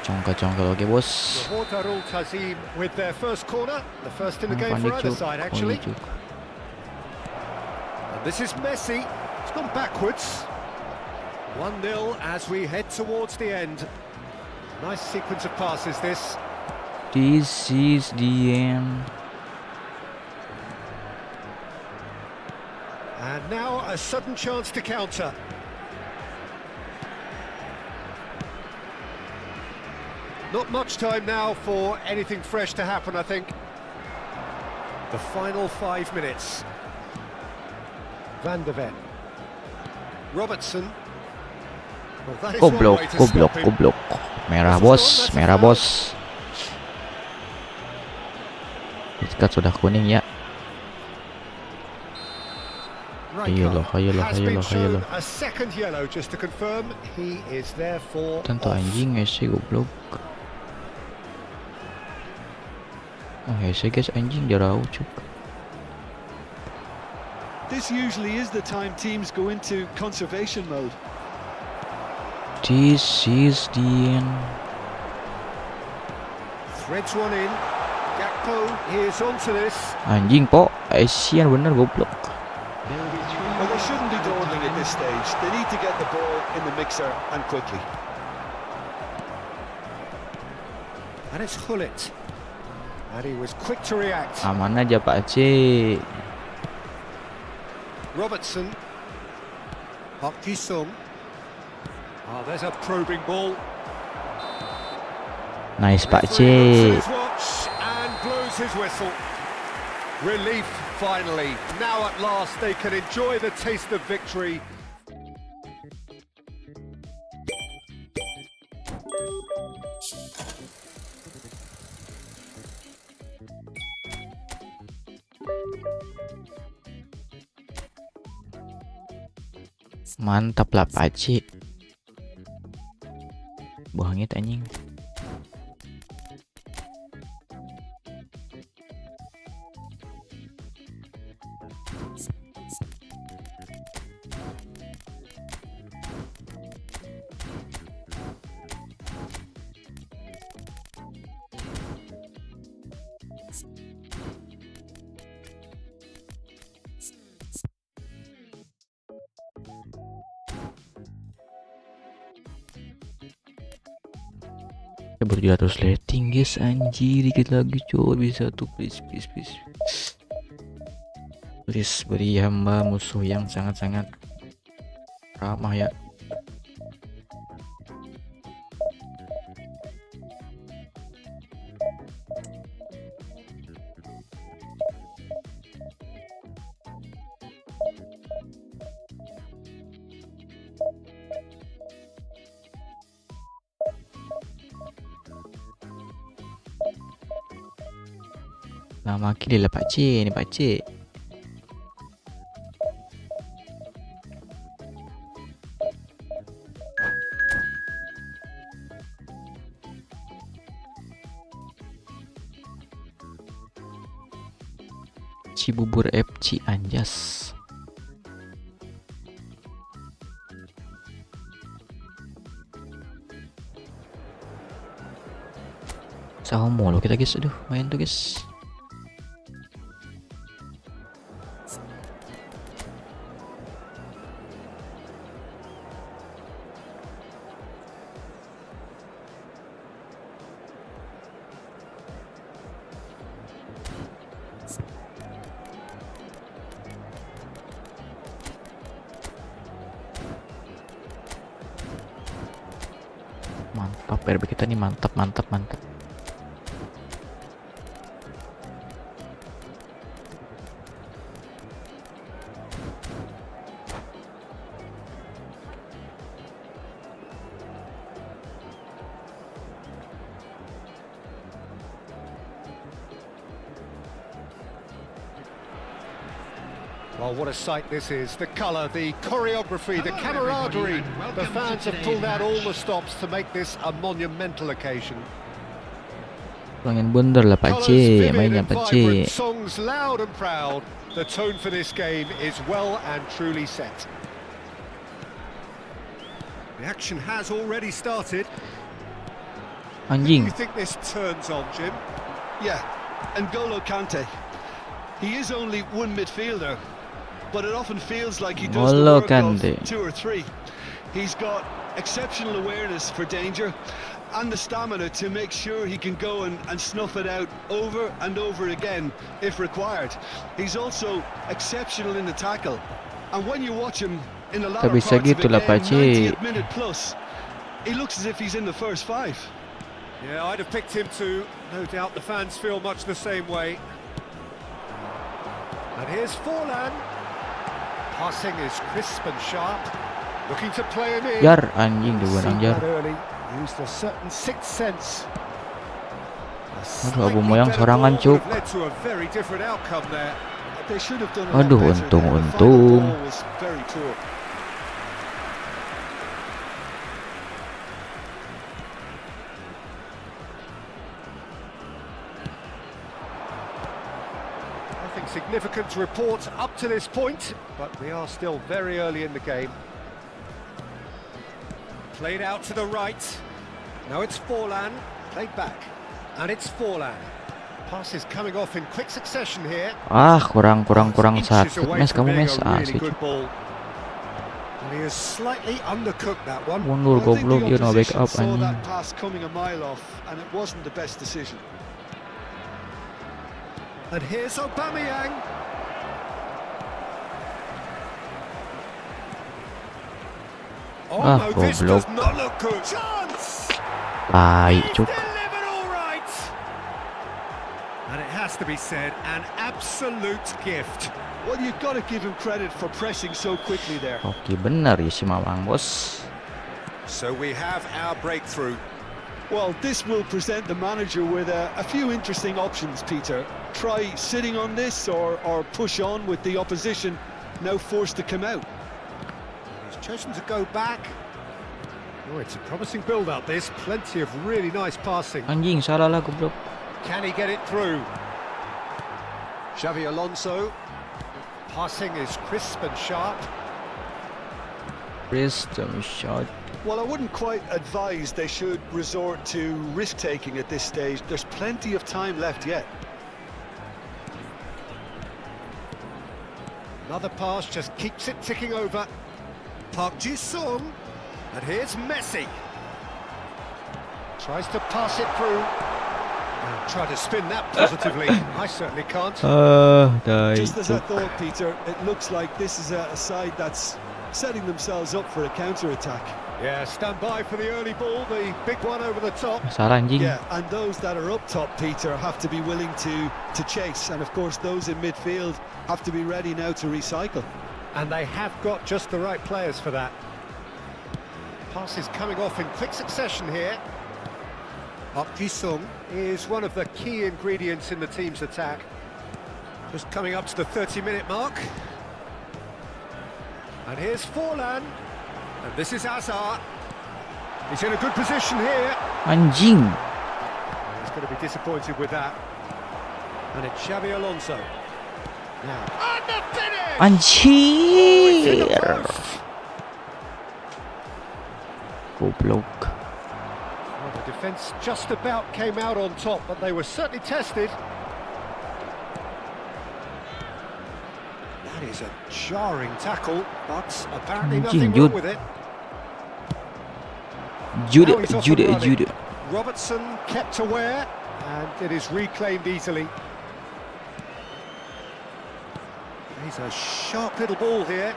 Congkel lagi bos. Johor Darul Tazim with their first corner. The first in the game for Panik either cuk. side, actually. Panik cuk. And this is Messi. It's gone backwards. 1-0 as we head towards the end. Nice sequence of passes, this. This is the end. And now a sudden chance to counter. Not much time now for anything fresh to happen, I think. The final 5 minutes. Van de Ven. Robertson. Well, that is one Goblok, way to goblok, stop him. goblok. Merah bos, merah bos. Riskat sudah kuning ya. Ayolah, ayolah, has been ayolah, shown ayolah. a second yellow, just to confirm he is therefore Tentu off. anjing Hese goblok. Oh Hese guys anjing jarau cuk. This usually is the time teams go into conservation mode. This is the end. Threads one in. Gakpo is onto this. Anjing po, Asian bener goblok. There will be 3 Well, they shouldn't be dawdling at this stage. They need to get the ball in the mixer and quickly. And it's Hullet. And he was quick to react. Aman aja Pak C. Robertson. Park Ji-sung. Oh, there's a probing ball. Nice Pak C. Referee looks at his watch and blows his whistle. Relief finally. Now at last they can enjoy the taste of victory. Mantap lah Pak C. Buangit anjing. Kita baru 200 rating guys, anjir dikit lagi coy, bisa tuh, please beri hamba musuh yang sangat-sangat ramah ya. Nama kiri lah Pak C, ini Pak C. Cibubur FC anjas. Sama lo kita guys, aduh main tuh guys. Mantap, RB kita nih mantap. Well, what a sight this is. The colour, the choreography, the camaraderie. The fans have pulled out all the stops to make this a monumental occasion. Pengen bundar lah Pak C, Colours vivid mainnya and Pak C. vibrant, songs loud and proud. The tone for this game is well and truly set. The action has already started. Who do Anjing. you think this turns on, Jim? Yeah, N'Golo Kante. He is only one midfielder, but it often feels like he does the N'Golo work of Kante. 2 or 3. He's got exceptional awareness for danger and the stamina to make sure he can go and snuff it out over and over again if required. He's also exceptional in the tackle, and when you watch him in the latter parts bisa of the gitu lah, game, Pak C. 90th minute plus, he looks as if he's in the first 5. Yeah, I'd have picked him too. No doubt the fans feel much the same way. And here's Forlan. Passing is crisp and sharp. Looking to play him in. Jar anjing dia bukan Seen jar. that early. Used a certain sixth sense. Aduh, Abu Moyang sorangan cuk. Led to a very different outcome there. They should have done a lot Aduh, better there. The final untung. ball was very poor. Nothing significant to report up to this point, but we are still very early in the game. Played out to the right. Now it's Forlan. Played back. And it's Forlan. Pass is coming off in quick succession here. Kurang Inches sakit away mes from kamu being mes. a really Asik. good ball. And he has slightly undercooked that one. Mundur I think goblok the you no back opposition up saw anjing. that pass coming a mile off, and it wasn't the best decision. And here's Aubameyang. Oh no, this goblok. does not look good. Chance! Tai, He's cuk. delivered all right. And it has to be said, an absolute gift. Well, you've got to give him credit for pressing so quickly there. Oke, bener ya si Mamang, bos. So we have our breakthrough. Well, this will present the manager with a few interesting options, Peter. Try sitting on this or push on with the opposition now forced to come out. He's chosen to go back. Oh, it's a promising build-up, this. Plenty of really nice passing. Anjing, salah lah goblok. Can he get it through? Xavi Alonso. Passing is crisp and sharp. Random shot. Well, I wouldn't quite advise they should resort to risk-taking at this stage. There's plenty of time left yet. Another pass just keeps it ticking over. Park Ji-sung. And here's Messi. Tries to pass it through. Try to spin that positively. I certainly can't. Tai, Just as I cuk. thought, Peter, it looks like this is a side that's setting themselves up for a counter-attack. Yeah, stand by for the early ball, the big one over the top. Salah anjing. Yeah, and those that are up top, Peter, have to be willing to chase. And of course, those in midfield have to be ready now to recycle. And they have got just the right players for that. Pass is coming off in quick succession here. Park Ji-sung is one of the key ingredients in the team's attack. Just coming up to the 30-minute mark. And here's Forlan. And this is Hazard. He's in a good position here. Anjing. He's going to be disappointed with that. And it's Xavi Alonso. Now, and the finish! Anjir. Post. Goblok. Well, the defence just about came out on top, but they were certainly tested. That is a jarring tackle, but apparently nothing wrong with it. Jude, Now he's off and running. Jude. Robertson kept aware, and it is reclaimed easily. He's a sharp little ball here.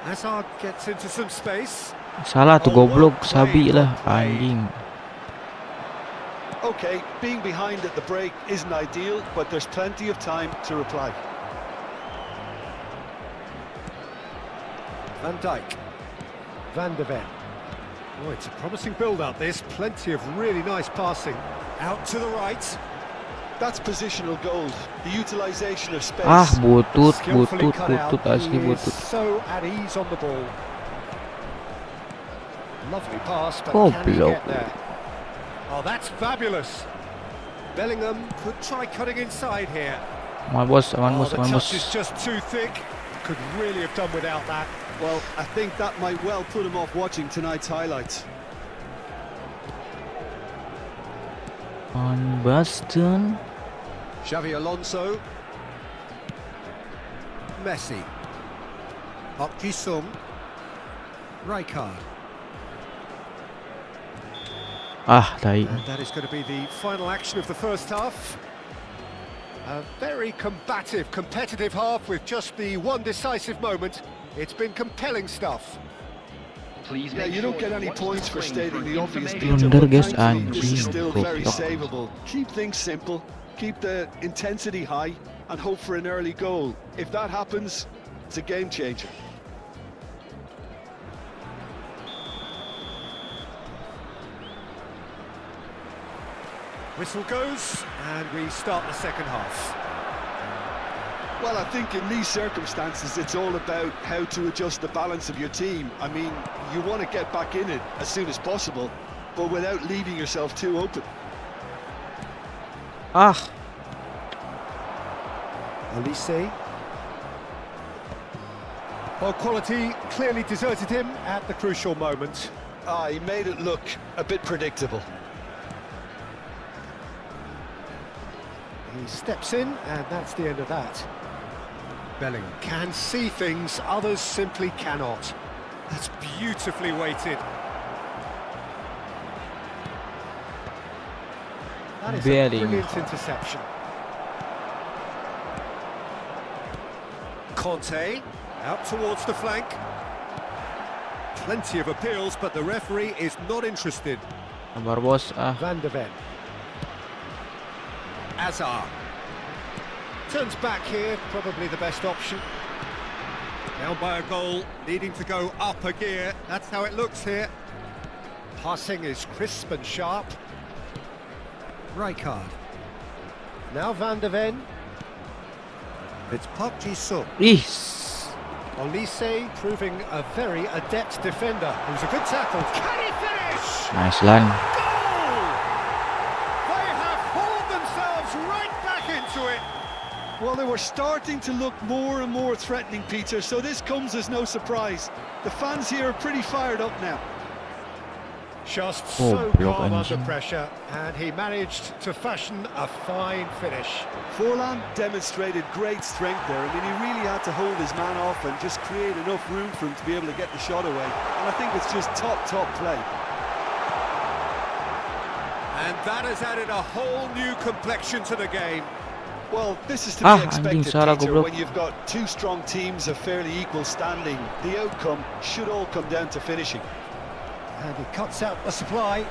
Hazard gets into some space. Salah tuh Oh, well goblok, sabi played, lah well played. anjing. Okay, being behind at the break isn't ideal, but there's plenty of time to reply. Van Dijk. Van de Ven. Oh, it's a promising build-up, this. Plenty of really nice passing. Out to the right. That's positional gold, the utilisation of space. Butut, Skillfully butut, cut out. butut, asli He is butut. so at ease on the ball. Lovely pass, but can he Goblok. get there? Oh, that's fabulous. Bellingham could try cutting inside here. Mal bos, aman Oh, bos, the aman touch is bos. just too thick. Could really have done without that. Well, I think that might well put him off watching tonight's highlights. On Boston. Xavi Alonso. Messi. Park Ji-sung. Rijkaard. Tai. And that is going to be the final action of the first half. A very combative, competitive half with just the one decisive moment. It's been compelling stuff. Please Yeah, make you don't sure get to any watch the points for screen stating for the obvious, information. Peter, Blunder, but guys, thankfully this is anjing. still very Goblok. savable. Keep things simple, keep the intensity high, and hope for an early goal. If that happens, it's a game changer. Whistle goes, and we start the second half. Well, I think in these circumstances, it's all about how to adjust the balance of your team. I mean, you want to get back in it as soon as possible, but without leaving yourself too open. Ah, Olise. Well, quality clearly deserted him at the crucial moment. He made it look a bit predictable. He steps in, and that's the end of that. Bellingham can see things others simply cannot. That's beautifully weighted. That is a Bellingham. brilliant interception. Conte out towards the flank. Plenty of appeals, but the referee is not interested. sabar bos. Ah, Van de Ven. Azar. Turns back here, probably the best option. Down by a goal, needing to go up a gear. That's how it looks here. Passing is crisp and sharp. Rijkaard. Now Van de Ven. It's Park Ji-sung. ih, Olise proving a very adept defender. It was a good tackle. Can he finish? nice lan. Goal! They have hauled themselves right back into it. Well, they were starting to look more and more threatening, Peter, so this comes as no surprise. The fans here are pretty fired up now. Just Oh, so block calm under engine. pressure, and he managed to fashion a fine finish. Forlan demonstrated great strength there. I mean, he really had to hold his man off and just create enough room for him to be able to get the shot away. And I think it's just top play. And that has added a whole new complexion to the game. Well, this is to Ah, be anjing, expected, salah Peter, goblok. when you've got two strong teams of fairly equal standing. The outcome should all come down to finishing. And he cuts out the supply.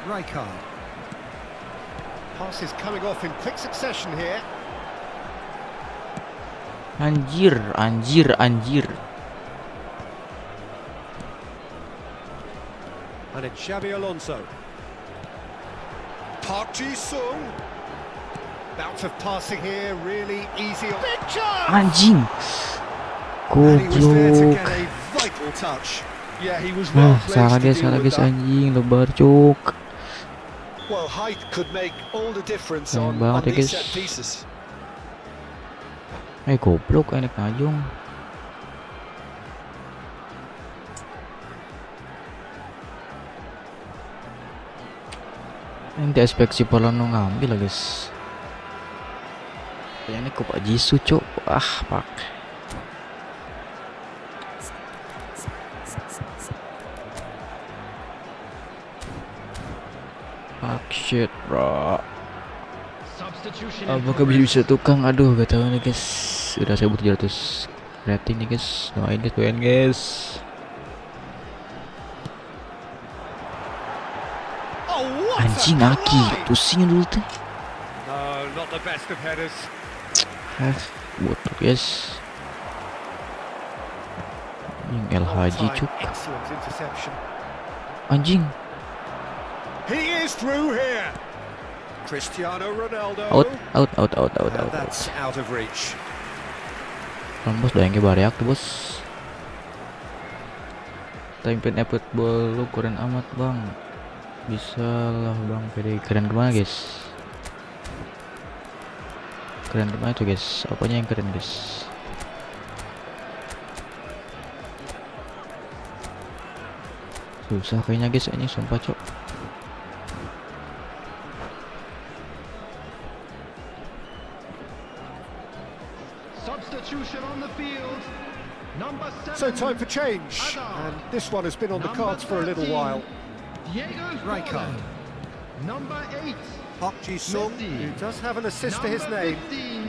Rijkaard. Passes coming off in quick succession here. Anjir, anjir, anjir. And it's Xabi Alonso. Park Ji-sung. Bout of passing here, really easy. Big chance! Anjing. And he was there to get Goblok. a vital touch. Yeah, he was well Nah, placed to deal salah with guys that. anjing, lebar cuk. Well, height could make all the difference Sayang on banget ya, these guys. set pieces. Goblok, enak najong. Hindi expect si pala nung ngambil lah guys. Kaya ini ko pa Jisoo cok. Ah, pak. Fuck shit, bro. Substitution. Apakah bisa tukang? Aduh, gak tahu nih guys. Udah 1700 rating nih guys. Doain guys, doain guys. Oh, what Anjing a Aki, try! pusing dulu tuh. No, not the best of headers. Buat tuh guys. Anjing El Haji Well-timed, cuk. Excellent interception. Anjing. He is through here. Cristiano Ronaldo. Out. And that's out of reach. Bang bos, doain ke barek tuh bos. Time eFootball lu keren amat bang. Bisa lah bang, pede keren kemana guys? Keren kemana tuh guys? Apanya yang keren guys? Susah kayaknya guys, ini sumpah cok. Substitution on the field. Number 7. So time for change. And this one has been on the cards for a little while. Diego Rijkaard. Number 8. Park Ji-sung, Messi. who does have an assist to his Number name. 15.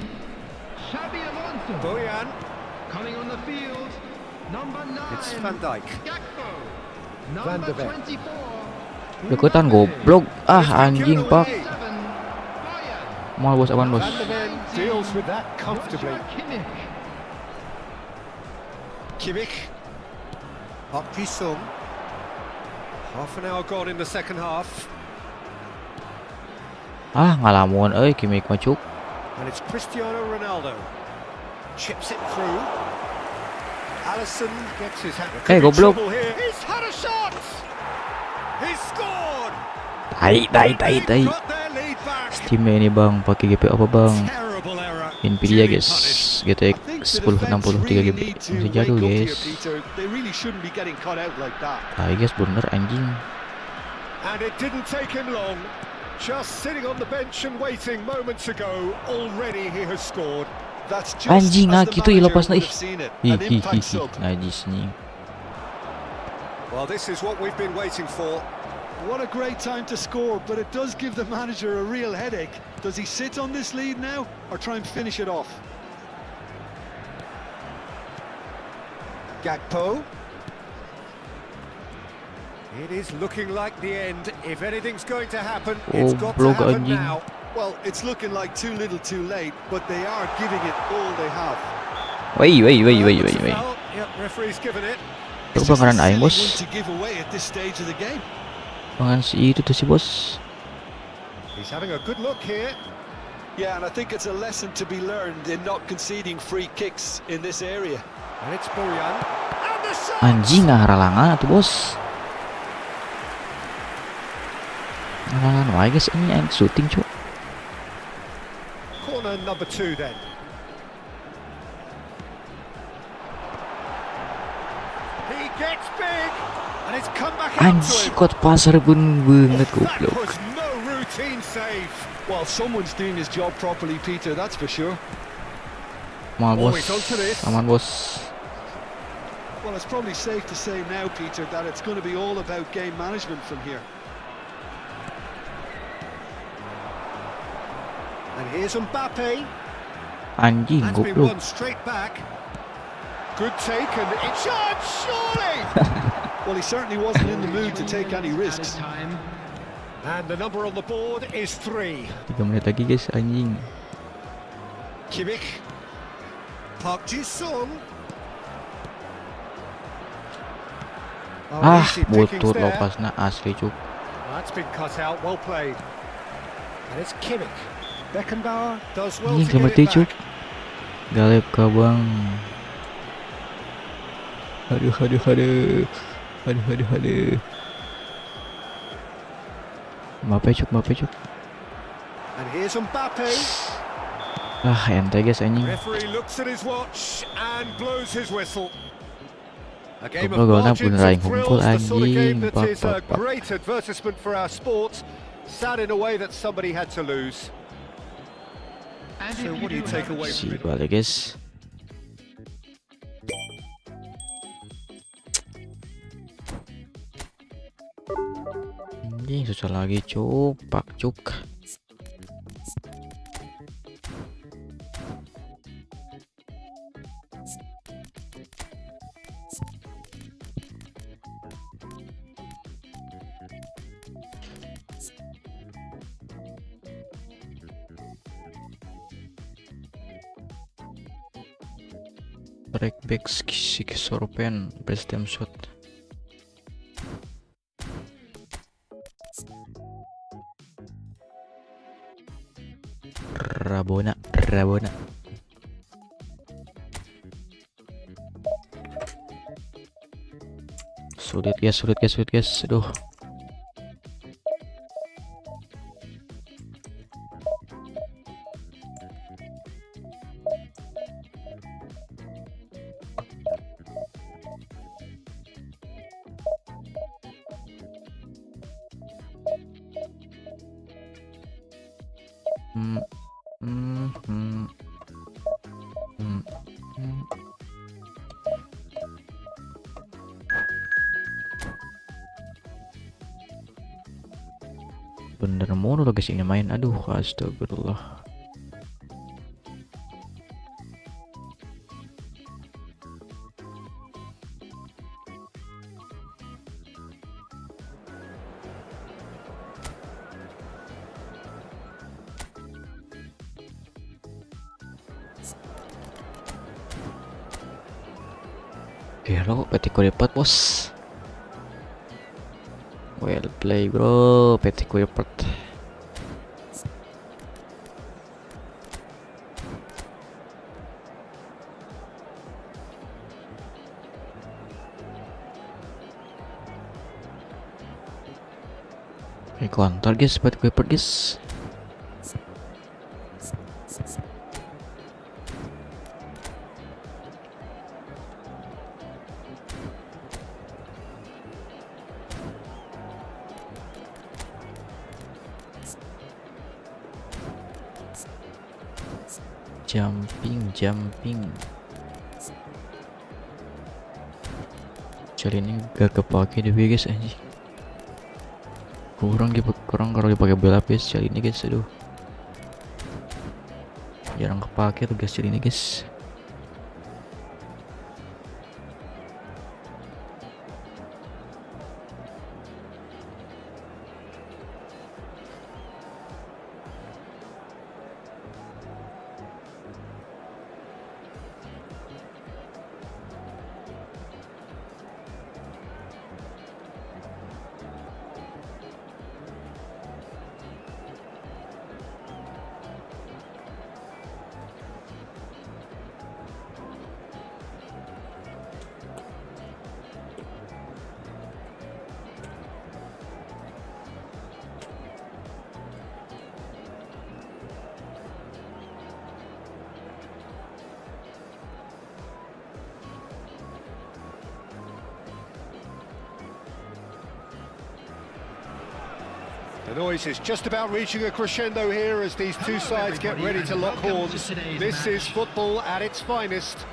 Xabi Alonso. Bojan. Coming on the field. Number 9. It's Van Dijk. Gakpo. Van Number de Ven. 24. Deketan goblok. Ah anjing pak. 7. Bayern. Mal bos, aman bos. Van de Ven deals with that comfortably. Joshua Kimmich. Kimmich. Park Ji-sung. Half an hour gone in the second half. Ah ngalamun euy Kimik mah cuk. And it's Cristiano Ronaldo. Chips it through. Alisson gets his hand. Could be goblok. trouble here. He's had a shot. He's scored. Tai. They've got their lead back. Steamnya ini bang, pakai GPU apa bang? Terrible error. Nvidia Duly guys, punished. GTX I think the defense 1060 really GB need to masih wake jadul up here, guys. Peter. They really shouldn't be getting caught out like that. Tai guys, bener anjing. And it didn't take him long. Just sitting on the bench and waiting moments ago. Already he has scored. That's just Anjing, nah as the gitu ya manager lepas would nih. have seen it. Ih, An impact sub. najis nih. Well, this is what we've been waiting for. What a great time to score, but it does give the manager a real headache. Does he sit on this lead now or try and finish it off? Gakpo. It is looking like the end. If anything's going to happen, it's got to Goblok, happen anjing. now. Well, it's looking like too little too late, but they are giving it all they have. Woi. It's a foul. Yep, referee's given it. Itu It's just a bakalan aing silly bos. one to give away at this stage of the game. Pangan si itu tuh si bos. He's having a good look here. Yeah, and I think it's a lesson to be learned in not conceding free kicks in this area. And it's Boyan. And the shot! Anjing ngahalangan tuh bos. Ngahalangan wae guys, ini aing shooting cuk. Corner number 2 then. He gets big. And it's come back out to Anjing him. kot pasar pun banget That goblok. was no routine save. Well, someone's doing his job properly, Peter, that's for sure. Aman Oh, bos. it's onto this. Aman bos. Well, it's probably safe to say now, Peter, that it's going to be all about game management from here. And here's Mbappe. Anjing That's been goblok. won straight back. Good take and it's shot, surely! Well, he certainly wasn't in the mood to take any Added risks. time. And the number on the board is 3. 3 menit lagi guys anjing. Kimmich. Park Ji-sung. Oh, easy pickings Butut there. lopasna asli cuk. That's been cut out, well played. And it's Kimmich. Beckenbauer does well Anjing to selamat get it cuk. back. Galep ka bang. Aduh. Mbappe cuk. And here's Mbappe. Ente guys anjing. Referee looks at his watch and blows his whistle. A game Goblok, of golnya margins beneran and kumpul, thrills, the sort of game anjing. that is a Pak. great advertisement for our sport. Sad in a way that somebody had to lose. And So if what do you do take have away Si from it? balik guys. Anjing susah lagi cuk, pak cuk. Break back six sorpen press them shot. Rabona. Sulit guys. Aduh. Bener mulu loh guys ini main. Aduh, astagfirullah. Oke, lo petiku dapat bos. Well play bro, petiku dapat. kelantar guys, buat Kuiper guys. Jumping. Kali ini gak kepake deh guys anjing. Kurang kalau dipakai bola lapis kali ini guys, aduh. Jarang kepake tuh guys kali ini guys. The noise is just about reaching a crescendo here as these two sides get ready to lock horns. This is football at its finest.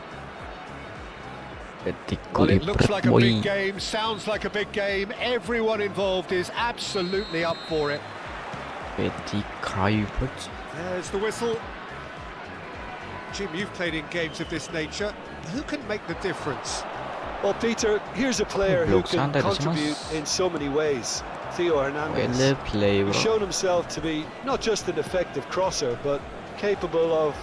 Well, it looks like a big game, sounds like a big game. Everyone involved is absolutely up for it. There's the whistle. Jim, you've played in games of this nature. Who can make the difference? Well, Peter, here's a player who can contribute in so many ways. Theo Hernandez. He's shown himself to be not just an effective crosser, but capable of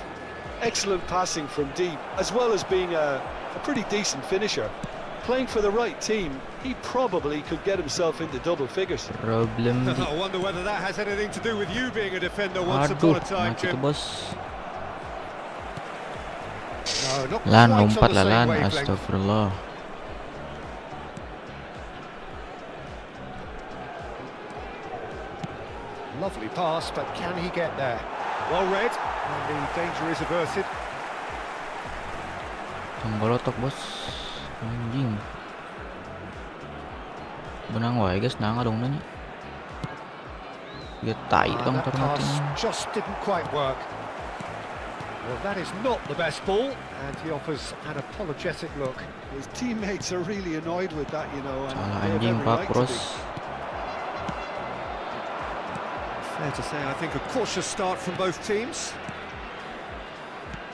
excellent passing from deep, as well as being a pretty decent finisher. Playing for the right team, he probably could get himself into double figures. I wonder whether that has anything to do with you being a defender once upon a time, Jim. No, not Lan quite lompat on the same lan, wavelength. astagfirullah. Lovely pass, but can he get there? Well read, and the danger is averted. Bolotok bos, anjing. Benang wae guys, nang dong nanya. Dia tai dong That termati. pass just didn't quite work. Well, that is not the best ball, and he offers an apologetic look. His teammates are really annoyed with that, you know. And Salah they have anjing every Pak right to Bros. be. Fair to say, I think a cautious start from both teams.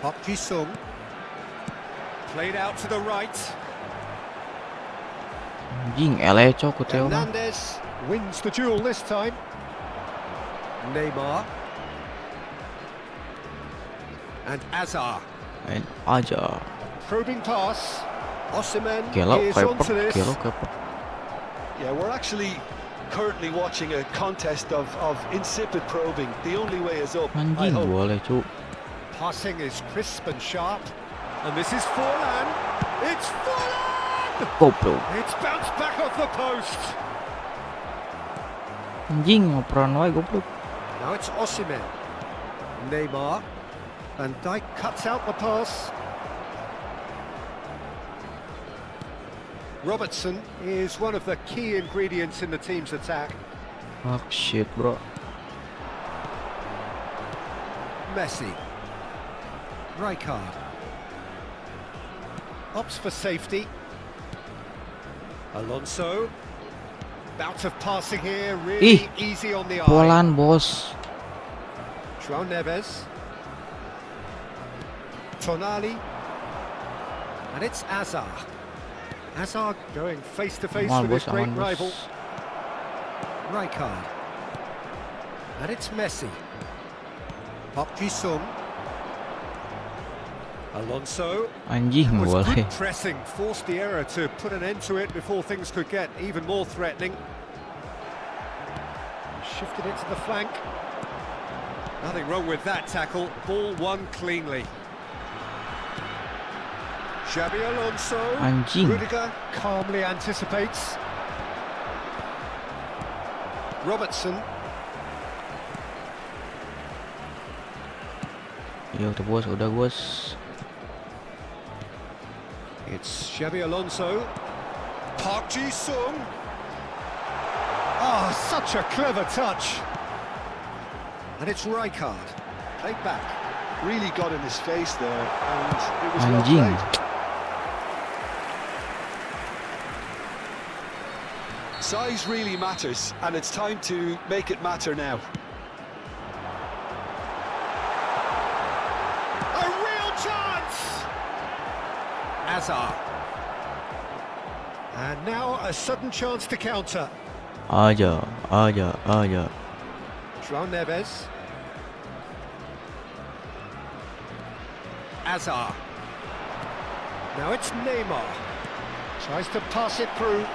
Park Ji-sung. Played out to the right. Anjing, eleco ku Theo mah. Hernandez wins the duel this time. Neymar. And Azar. Main aja. Probing pass. Osimhen Gelo is Kuiper, onto this. gelo Kuiper. Yeah, we're actually currently watching a contest of insipid probing. The only way is up, I Anjing hope. boleh cu. Passing is crisp and sharp. And this is Forlan. It's Forlan! Goblok. It's bounced back off the post. Anjing ngoperan wae goblok. Now it's Osimhen. Neymar. Van Dijk cuts out the pass. Robertson is one of the key ingredients in the team's attack. Fuck shit bro. Messi. Rijkaard. Opts for safety. Alonso. Bout of passing here, really easy on the eye. Polan bos. João Neves. Tonali. And it's Azar. Azar going face to face Aman with his bos, great aman rival. bos. Rijkaard. And it's Messi. Park Ji-sung. Alonso. Anjing Was boleh. good pressing, forced the error to put an end to it before things could get even more threatening. Shifted it to the flank. Nothing wrong with that tackle. Ball won cleanly. Xabi Alonso. Anjing. Rudiger calmly anticipates. Robertson. Yo tuh bos, udah bos. It's Xabi Alonso. Park Ji-sung. Ah, such a clever touch. And it's Rijkaard. Played back. Really got in his face there, and it was well Anjing. played. Size really matters, and it's time to make it matter now. A real chance! Azar. And now a sudden chance to counter. Aja. João Neves. Azar. Now it's Neymar. Tries to pass it through.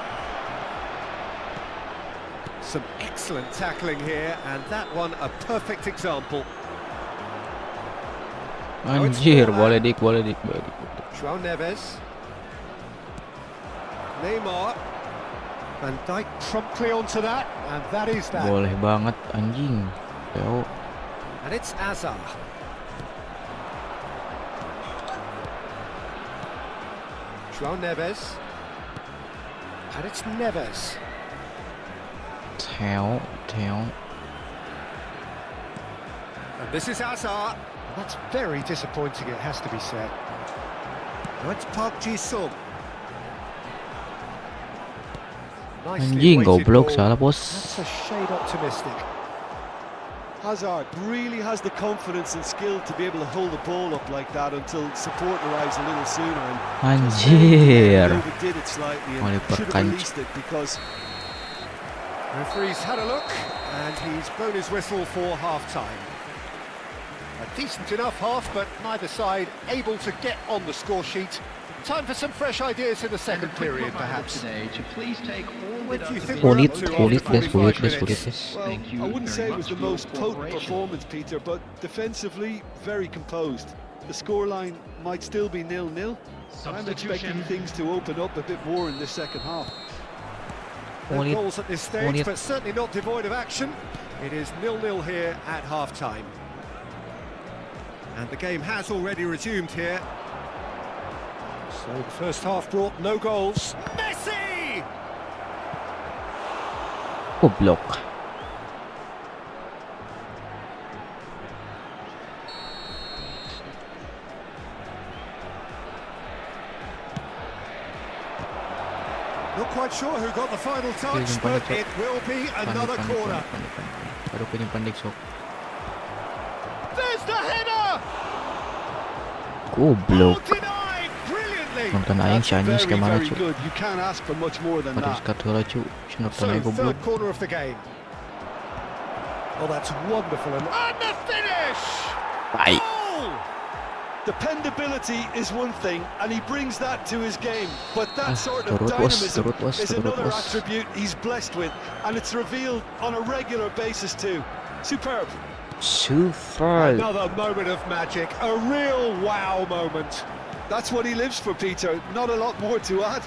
Some excellent tackling here, and that one a perfect example. Anjir, boleh dik. João Neves. Neymar. Van Dijk promptly onto that, and that is that. Boleh banget anjing. Yo. And it's Azar. João Neves. And it's Neves. Theo. And this is Azar. That's very disappointing, it has to be said. Now it's Park Ji-sung. Anjing, goblok, salah bos. That's a shade optimistic. Hazard really has the confidence and skill to be able to hold the ball up like that until support arrives a little sooner. And Anjir. overdid it slightly and should have released it because Referee's had a look, and he's blown his whistle for half-time. A decent enough half, but neither side able to get on the score sheet. Time for some fresh ideas in the second period, perhaps. Today to please take all What do you think Kulit, we're up to kulit, after guys, 45 kulit, minutes? guys. Well, Thank you I wouldn't say very it was the much for your most potent cooperation. performance, Peter, but defensively, very composed. The scoreline might still be 0-0. I'm expecting things to open up a bit more in this second half. No Kulit, goals at this stage, kulit. but certainly not devoid of action. It is 0-0 here at half-time. And the game has already resumed here. So the first half brought no goals. Messi! Goblok. Not quite sure who got the final touch, but it will be another corner. Baru penyimpan dik sok. There's the header! Goblok. Oh, denied brilliantly! Nonton aing si anjing Very, skemana very cu. good. You can't ask for much more than Pada that. skat heula cu. Si nonton So, aing goblok. third corner of the game. Oh, that's wonderful. And the finish! Baik. Goal! Dependability is one thing, and he brings that to his game. But that sort of turut was, dynamism turut was, is turut another was. attribute he's blessed with, and it's revealed on a regular basis too. Superb. Super. Another moment of magic, a real wow moment. That's what he lives for, Peter. Not a lot more to add.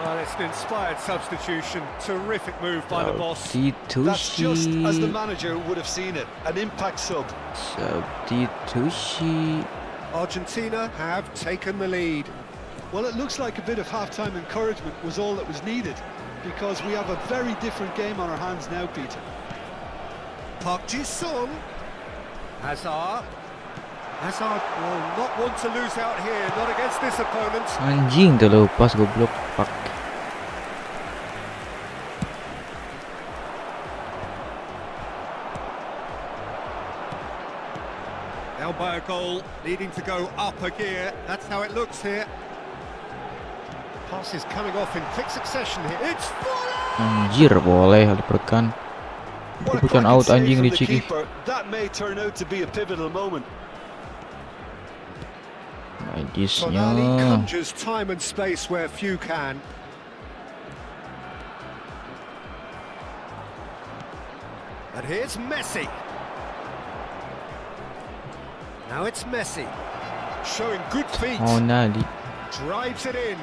Well, it's an inspired substitution. Terrific move by the boss. That's just as the Substitusi. manager would have seen it. An impact sub. Substitusi. Argentina have taken the lead. Well, it looks like a bit of half-time encouragement was all that was needed, because we have a very different game on our hands now, Peter. Park Ji-sung. Hazard. Hazard will not want to lose out here, not against this opponent. Anjing terlepas goblok. Fuck. Down by a goal, needing to go up a gear. That's how it looks here. Passes coming off in quick succession here. It's full! Anjir, boleh diperkan. What a Bukan cracking out save anjing from di the Ciki. keeper. That may turn out to be a pivotal moment. Tonali Najisnya. conjures time and space where few can. And here's Messi. Now it's Messi. Showing good feet. Tonali. Drives it in.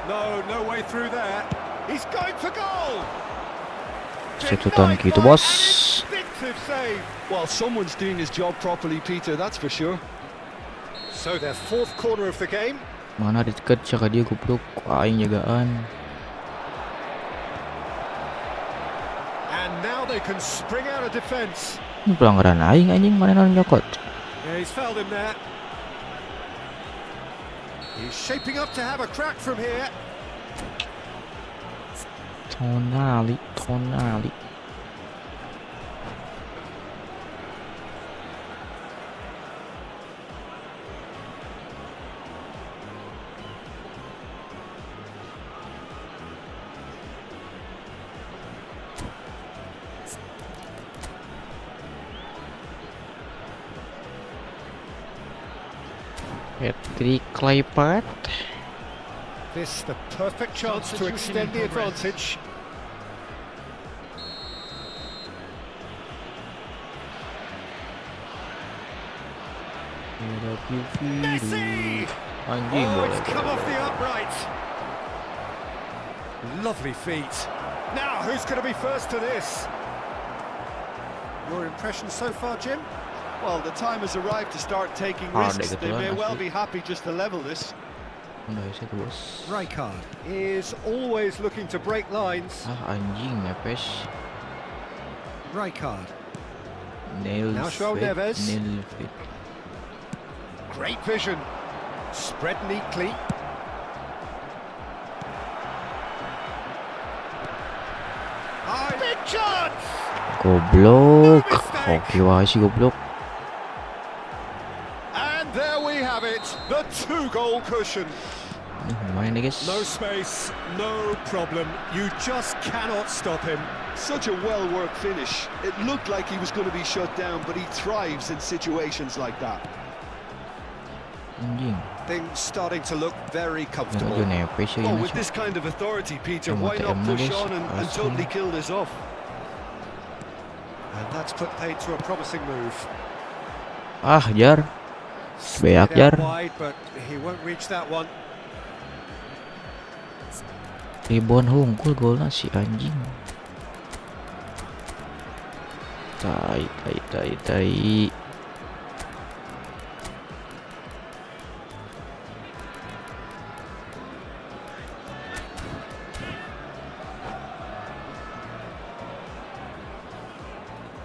No way through there. He's going for goal. Setutan gitu bos. Instinctive save. Well, someone's doing his job properly, Peter, that's for sure. So their fourth corner of the game. Mana deket caka dia goblok. Aing jagaan. And now they can spring out of defence. Ini pelanggaran aing anjing, mana nang nyokot. Yeah, he's fouled him there. He's shaping up to have a crack from here. Tonali. Patrick Kluivert. This the perfect chance to extend the advantage. Messi! Anjing Oh, boleh. it's come off the upright. Lovely feet. Now, who's going to be first to this? Your impression so far, Jim? Well, the time has arrived to start taking Ah, risks. They may well be happy just to level this. Udah itu bos. Rijkaard is always looking to break lines. Ah anjing nepes. Rijkaard. Nail Now João fit, Neves. nail fit. Great vision. Spread neatly. Oh, big chance! Goblok. No mistake. Oke wah sih goblok. And there we have it, the two-goal cushion. Lumayan deh guys. No space, no problem. You just cannot stop him. Such a well-worked finish. It looked like he was going to be shut down, but he thrives in situations like that. Anjing. Things starting to look very Jangan comfortable. aja nepes ya Well, ini with sih. this kind of authority, Peter, Yang why not ATM push guys, on and langsung. totally kill this off? And that's put paid to a promising move. Ah jar. Beak Slid out jar. wide, but he won't reach that one. Ribon hungkul golnya si anjing. Tai.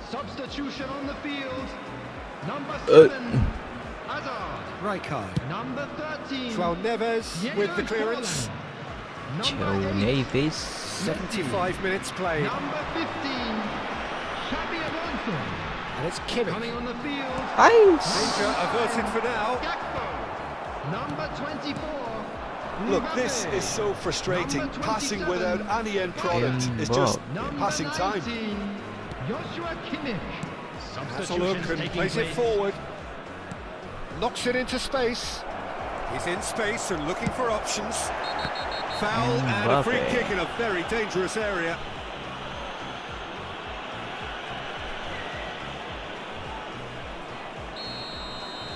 Substitution on the field. Number 7, Hazard. Rijkaard. Number 13, João Neves with the clearance. João Neves. 75 minutes played. Number 15, Xabi Alonso. And it's Kimmich. Coming on the field, Danger averted for now. Gakpo. Number 24. Look, this is so frustrating. Number Passing 27, without any end product is just Number passing time. 19, Joshua Kimmich. Has a look and plays it forward. Knocks it into space. He's in space and looking for options. Foul and a free Mbappe. kick in a very dangerous area.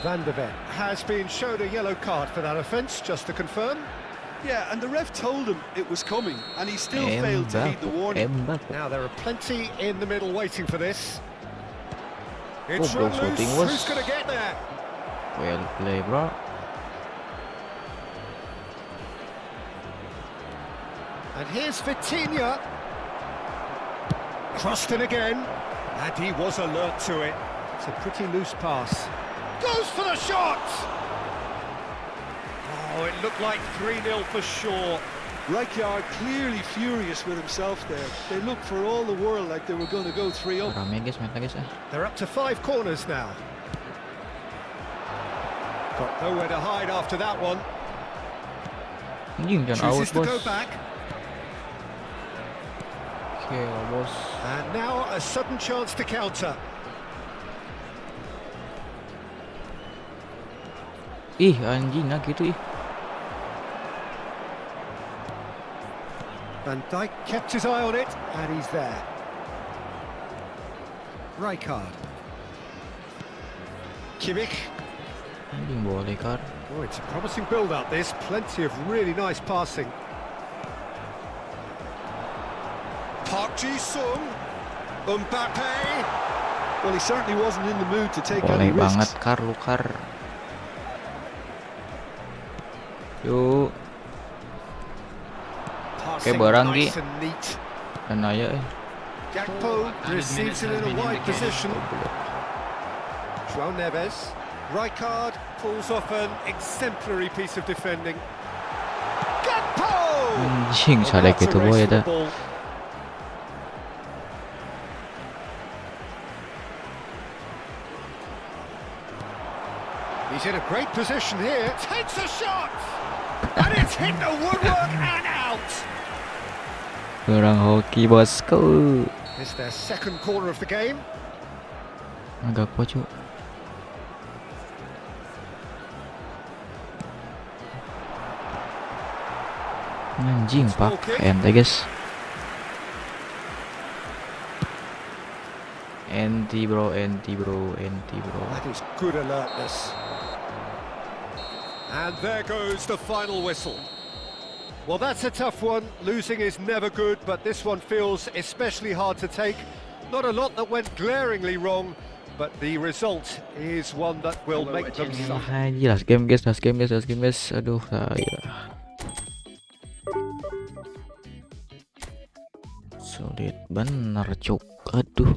Van der Ven has been shown a yellow card for that offence, just to confirm. Yeah, and the ref told him it was coming, and he still failed to heed the warning. Now there are plenty in the middle waiting for this. It's Oh, run goal loose. shooting was- Who's going to get there? Well play bro. And here's Vitinha. Crossed in again. And he was alert to it. It's a pretty loose pass. Goes for the shot! Oh, it looked like 3-0 for sure. Rijkaard clearly furious with himself there. They looked for all the world like they were going to go 3-0. Rame guys, mata guys ah. They're up to 5 corners now. Got nowhere to hide after that one. Anjing jangan out Chooses to go bos. back. Oke bos. And now a sudden chance to counter. Ih anjing nah gitu ih. Van Dijk kept his eye on it, and he's there. Rijkaard. Kimmich. Anjing boleh kar. Oh, it's a promising build-up, this. Plenty of really nice passing. Park Ji-sung, Mbappe. Well, he certainly wasn't in the mood to take Boleh any banget risks. Kar, lu Kar. Yuk, Passing bareng, nice Gi. and neat. dan aja Gakpo receives it in a wide position. belum. João Neves. Rijkaard pulls off an exemplary piece of defending. Gakpo! Anjing, Well, sadek that's a itu boy race eta. for the ball. He's in a great position here. Takes a shot! And it's hit the woodwork and out! Kurang hoki bosku. It's their second corner of the game. Agak pocu. Anjing pak, ente guys. Enti bro. That is good alertness. And there goes the final whistle. Well, that's a tough one. Losing is never good, but this one feels especially hard to take. Not a lot that went glaringly wrong, but the result is one that will make them suffer. Anjir, last game guys. Aduh, saya. Sulit bener cuk. Aduh.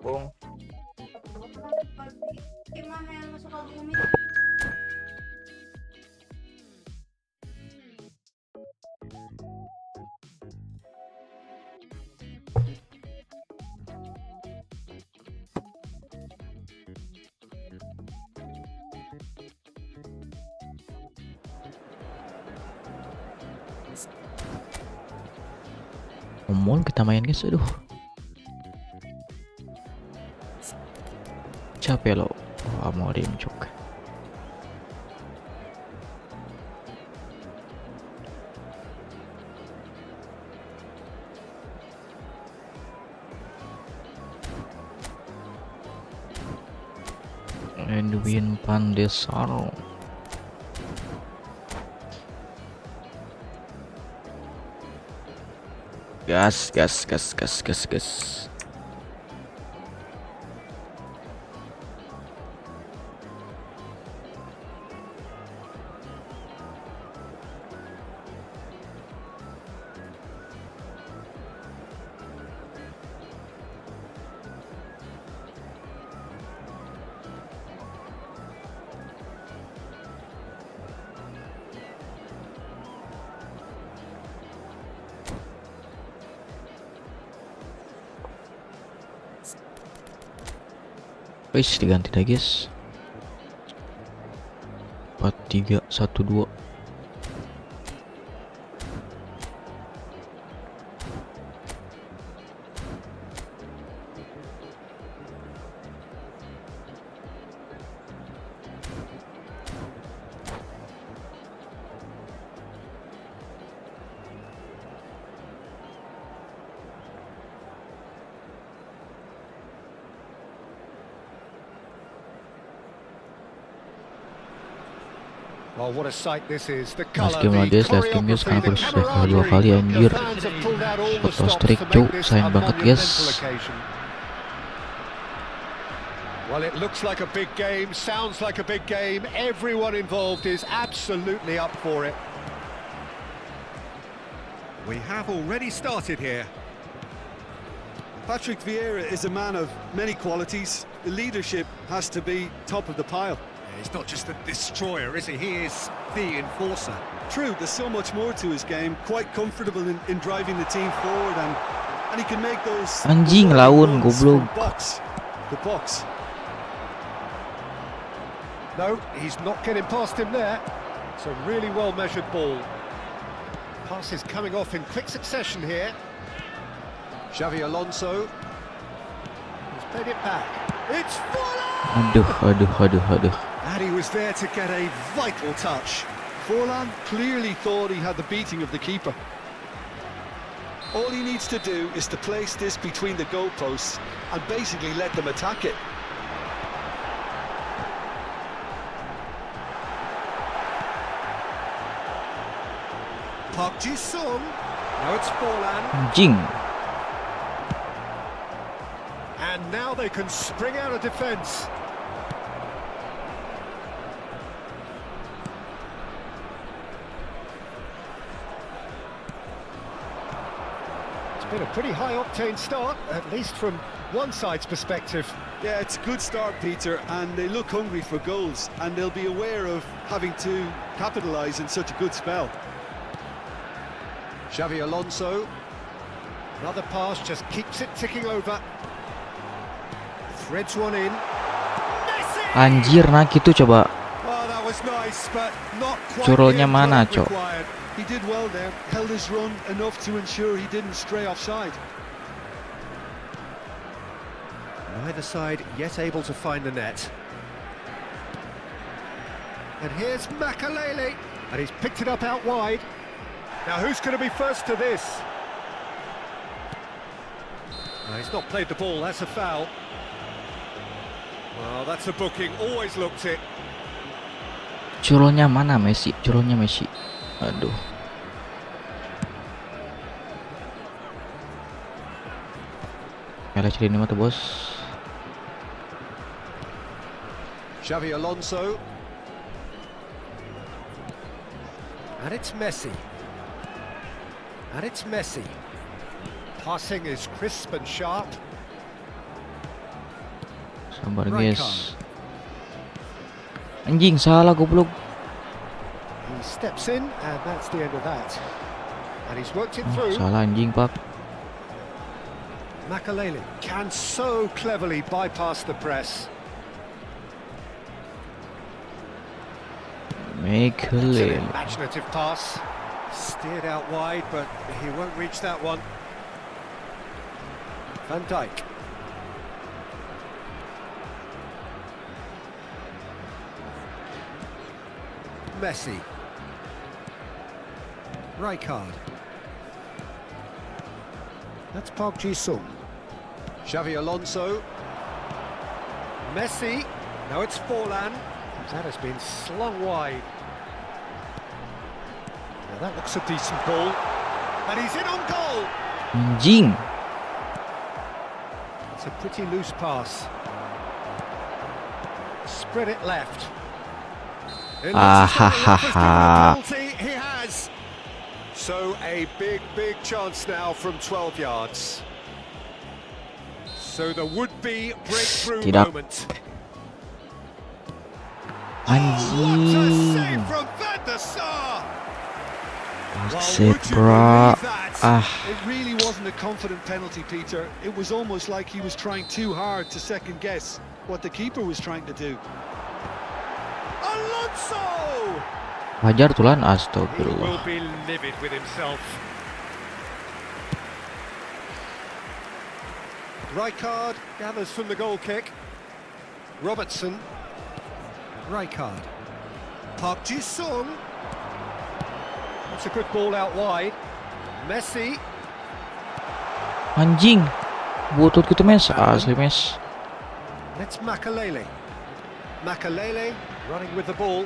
Bung. Mall kita main guys, aduh. Capek lo. Oh, mau cuk. Edwin Pandesaro. Gas. Wis diganti dah guys. 4-3-1-2. Well, what a sight this is. The Last colour, game the guys, last game guys, choreography, kenapa the harus dua camaraderie. kali anjir. The fans have pulled out all the Foto stops strik to cuk, make this sayang a banget monumental guys. occasion. Well, it looks like a big game, sounds like a big game. Everyone involved is absolutely up for it. We have already started here. Patrick Vieira is a man of many qualities. The leadership has to be top of the pile. He's not just a destroyer, is he? He is the enforcer. True, there's so much more to his game. Quite comfortable in driving the team forward, and he can make those Anjing, lawan, runs from goblok. box to box. No, he's not getting past him there. It's a really well-measured ball. Passes coming off in quick succession here. Xavi Alonso. He's played it back. It's Volley! Aduh. And he was there to get a vital touch. Forlan clearly thought he had the beating of the keeper. All he needs to do is to place this between the goalposts and basically let them attack it. Park Ji-sung. Now it's Forlan. Anjing. And now they can spring out of defence. It's been a pretty high-octane start, at least from one side's perspective. Yeah, it's a good start, Peter, and they look hungry for goals, and they'll be aware of having to capitalise in such a good spell. Xavi Alonso. Another pass, just keeps it ticking over. Threads one in. Messi! Anjir, nah gitu coba. Oh, that was nice, but not quite Curulnya the end mana, product Cok? required. He did well there, held his run enough to ensure he didn't stray offside. Neither side yet able to find the net. And here's Makalele, and he's picked it up out wide. Now who's going to be first to this? He's not played the ball, that's a foul. Well, that's a booking, always looked it. Curulnya mana Messi? Curulnya Messi. Aduh. Kalah ciri ini mah tuh, bos. Xavi Alonso. And it's Messi. And it's Messi. Passing is crisp and sharp. Sabar Right guys. Anjing, salah goblok. He steps in, and that's the end of that. And he's worked it Oh, through. salah anjing, Pak. Makalele can so cleverly bypass the press. Make a It's an little. imaginative pass. Steered out wide, but he won't reach that one. Van Dijk. Messi. Rijkaard. That's Park Ji-sung. Xavi Alonso. Messi. Now it's Forlan. That has been slung wide. Now that looks a decent ball. And he's in on goal. Anjing. It's a pretty loose pass. Spread it left. Ah, ha, ha, ha. He has. So a big chance now from 12 yards. So the would-be breakthrough Tidak. moment. Anjing. What a save from Van der Sar! That's Well, it, would you bro. believe that? Ah, It really wasn't a confident penalty, Peter. It was almost like he was trying too hard to second guess what the keeper was trying to do. Alonso! wajar tuh lan, He will astagfirullah. be livid with himself. Rijkaard gathers from the goal kick. Robertson. Rijkaard. Park Ji-sung. That's a good ball out wide. Messi. Anjing. Butut gitu mes, asli mes. That's Makalele. Makalele running with the ball.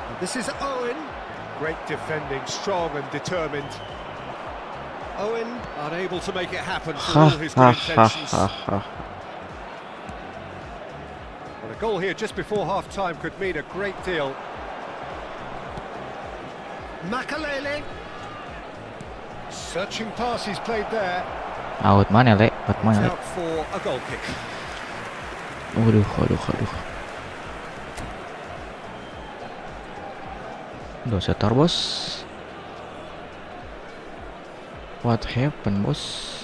And this is Owen. Great defending, strong and determined. Owen unable to make it happen for all Ha his ha good ha intentions. ha ha. Well, a goal here just before half-time could mean a great deal. Makalele. Searching pass he's played there. Out mana le? Out It's mana le? out for a goal kick. Aduh, aduh, aduh. Udah setar, bos. What happened, bos?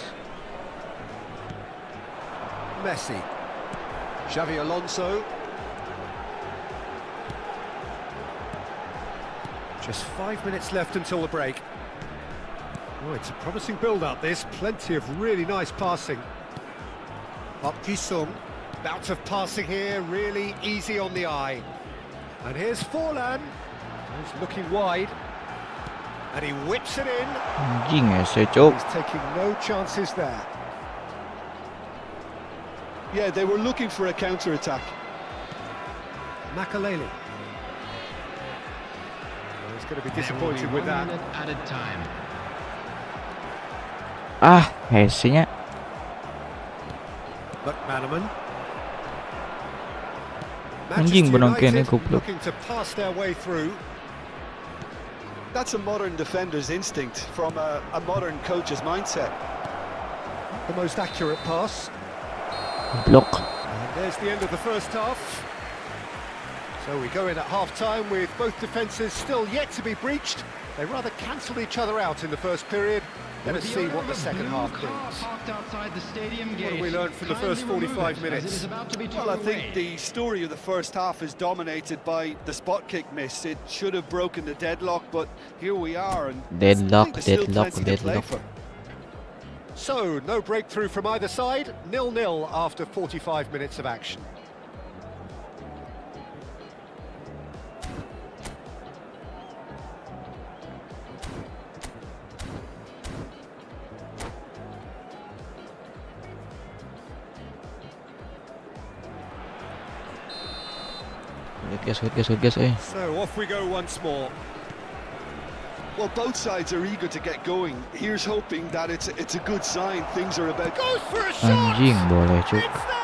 Messi. Xavi Alonso. Just 5 minutes left until the break. Oh, it's a promising build-up, this. Plenty of really nice passing. Park Ji-sung. Bout of passing here, really easy on the eye. And here's Forlan. He's looking wide. And he whips it in. Anjing cuk. He's taking no chances there. Yeah, they were looking for a counter-attack. Makalele. He's going to be disappointed with that. Added time. Ah, Hesse-nya. McManaman. Anjing benongkiannya Manchester United goblok. looking to pass their way through. That's a modern defender's instinct from a modern coach's mindset. The most accurate pass. Blok. And there's the end of the first half. So we go in at half-time with both defences still yet to be breached. They rather cancelled each other out in the first period. Let us see what the second half brings. What have we learned from the first 45 minutes? Well, I think the story of the first half is dominated by the spot kick miss. It should have broken the deadlock, but here we are. And Deadlock, there's still deadlock, plenty to play deadlock. for. So, no breakthrough from either side. 0-0 after 45 minutes of action. Wait guys, eh. So, off we go once more. Well, both sides are eager to get going. Here's hoping that it's a good sign. Things are about. Goes for a shot! Anjing boleh cuk. It's there!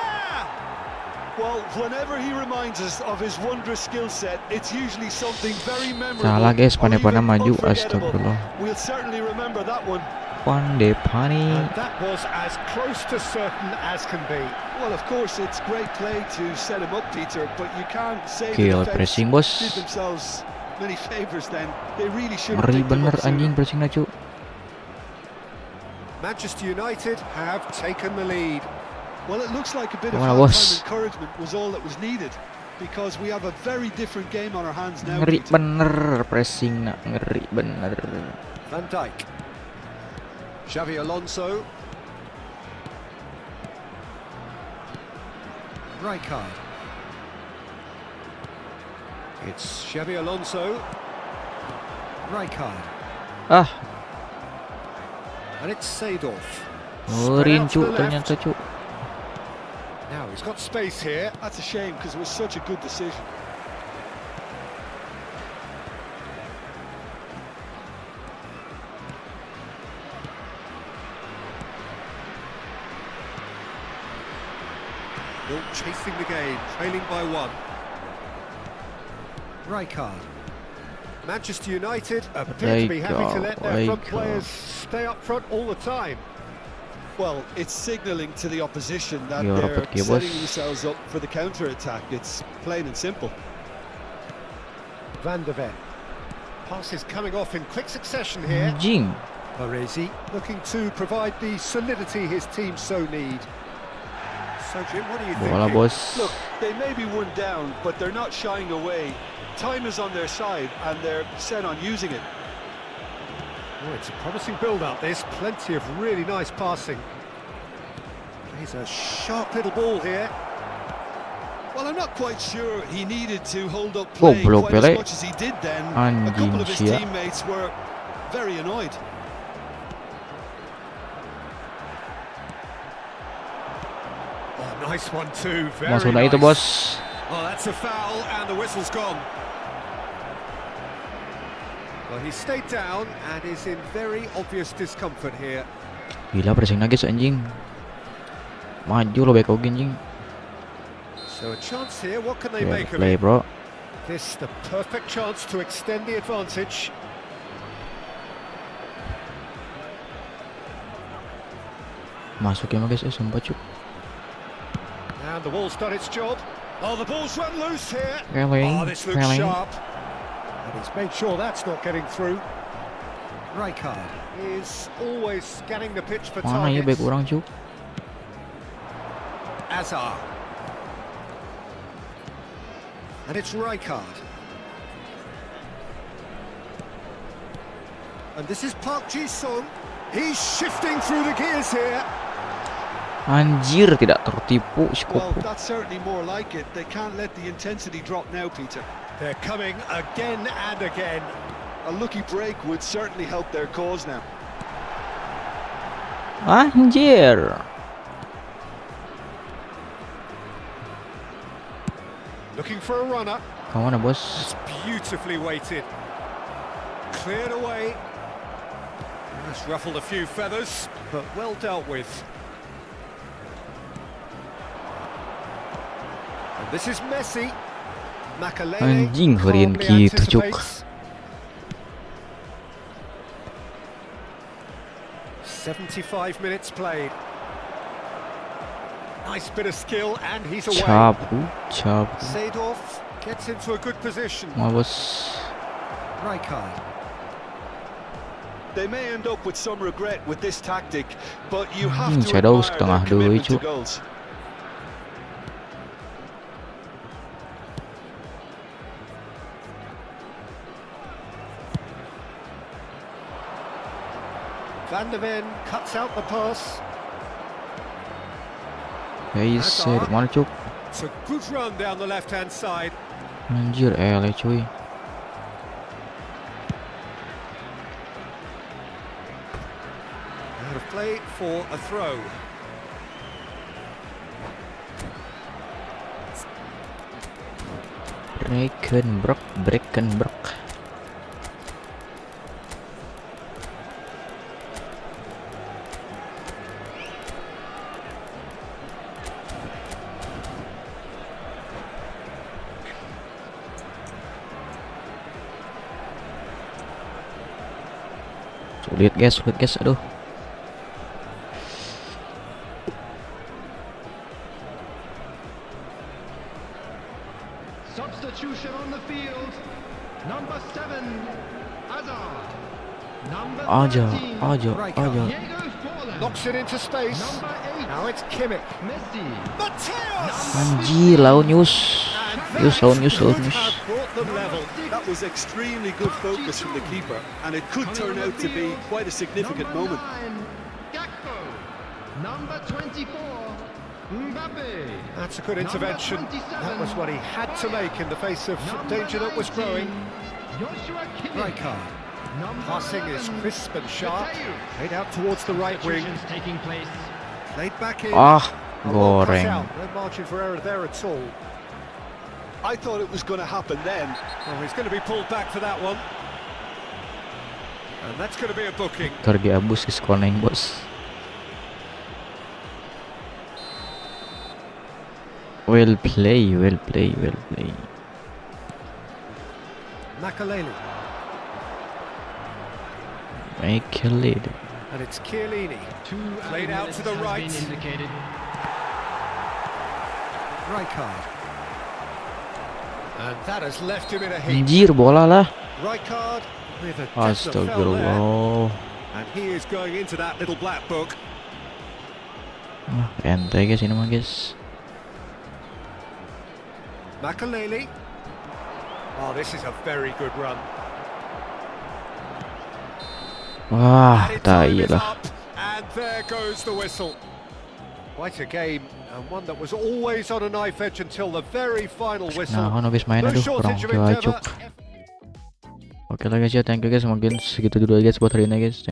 Well, whenever he reminds us of his wondrous skill set, it's usually something very memorable. Salah guys, or pandai-pandai even maju, unforgettable. astagfirullah. We'll certainly remember that one. Pandai pani. And that was as close to certain as can be. Well, of course, it's great play to set him up, Peter, but you can't say Kill the defense pressing bos. did themselves many favors then. They really should have Ngeri picked them bener up sooner. anjing pressingnya cuk. Manchester United have taken the lead. Well, it looks like a bit of Gimana, half-time bos? encouragement was all that was needed, because we have a very different game on our hands now, Ngeri Peter. bener pressingnya, ngeri bener. Van Dijk. Xavi Alonso. Rijkaard. It's Xavi Alonso. Rijkaard. Ah, And it's Seedorf. ngerin Spread out to cuk the ternyata left. cuk. Now he's got space here. That's a shame, because it was such a good decision. Still chasing the game, trailing by one. Rijkaard. Manchester United appear to be happy to let their front Rijkaard. players stay up front all the time. Well, it's signalling to the opposition that Yo, they're rapat dia, setting bos. themselves up for the counter-attack. It's plain and simple. Van der Ven. Passes coming off in quick succession here. Anjing. Baresi looking to provide the solidity his team so need. So Jim, what do you Bola think? bos. Look, they may be one down, but they're not shying away. Time is on their side, and they're set on using it. Oh, it's a promising build-up. There's plenty of really nice passing. Plays a sharp little ball here. Well, I'm not quite sure he needed to hold up play Goblok, quite Pele. as much as he did then. A couple of his Anjing, sia. teammates were very annoyed. Oh, nice one too. Very Masuk nice. itu bos. Oh, that's a foul, and the whistle's gone. Well, he stayed down and is in very obvious discomfort here. Gila pressing guys anjing. Maju lo back anjing. So a chance here. What can they Fair make of play it? bro. This the perfect chance to extend the advantage. Masuk ya guys, sumpah cuk. And the ball's done its job. Oh, the ball's run loose here. Reling, Oh, this looks reling. sharp. And he's made sure that's not getting through. Rijkaard is always scanning the pitch for Mana ya back targets. orang cuk. Azar. And it's Rijkaard. And this is Park Ji-sung. He's shifting through the gears here. Anjir, tidak tertipu si Well, Kopo. that's certainly more like it. They can't let the intensity drop now, Peter. They're coming again and again. A lucky break would certainly help their cause now. Anjir. Looking for a runner. Kemana bos? It's beautifully weighted. Cleared away. That's ruffled a few feathers, but well dealt with. And this is Messi. Makalele Anjing, harian calmly gitu cuk. anticipates. 75 minutes played. Nice bit of skill, and he's away. Capu. Seedorf gets into a good position. Mau bos. Rijkaard. They may end up with some regret with this tactic, but you have to Shadow admire setengah their commitment to cuk. goals. Van der Ven cuts out the pass. Guys, dari mana cuk? It's a good run down the left-hand side. Anjir, ele cuy. Out of play for a throw. Breckenbrock. Sulit guys, aduh. Substitution on the field. Number 7, Hazard. Number Aja. 13, Diego's Paula. Knocks it into space. Number 8, Now it's Kimmich. Messi. Mateus! Anjir, lawan news. Lawan news. Have brought them level. That was extremely good focus from the keeper, and it could turn out to be quite a significant Number moment. 9, Gakpo. Number 24, Mbappe. That's a good intervention. That was what he had to make in the face of Number danger that was 19, growing. Joshua Kimmich. Rijkaard. Number Passing is 11, crisp and sharp. Mateu. Played out towards the right wing. Substitutions taking place. Played back in. Ah, A well cut goreng. out. No margin for error there at all. I thought it was going to happen then. Well, he's going to be pulled back for that one. And that's going to be a booking. Terdiabus is koneng bos. Well play. Makalele. Make a lead. And it's Chiellini. Two Played out to the has right. been indicated. Rijkaard. And that has left him in a heap. Anjir, bola lah. Rijkaard with a depth of fell there. Astagfirullah. And he is going into that little black book. Ente guys ini mah guys. Makalele. Oh, this is a very good run. Wah, Added tak time is iyalah. up, and there goes the whistle. Quite a game, and one that was always on a knife edge until the very final whistle. Nah, habis main No aduh kurang shortage of endeavour. cocok. Oke lah guys ya, thank you guys, mungkin segitu dulu aja guys buat hari ini guys.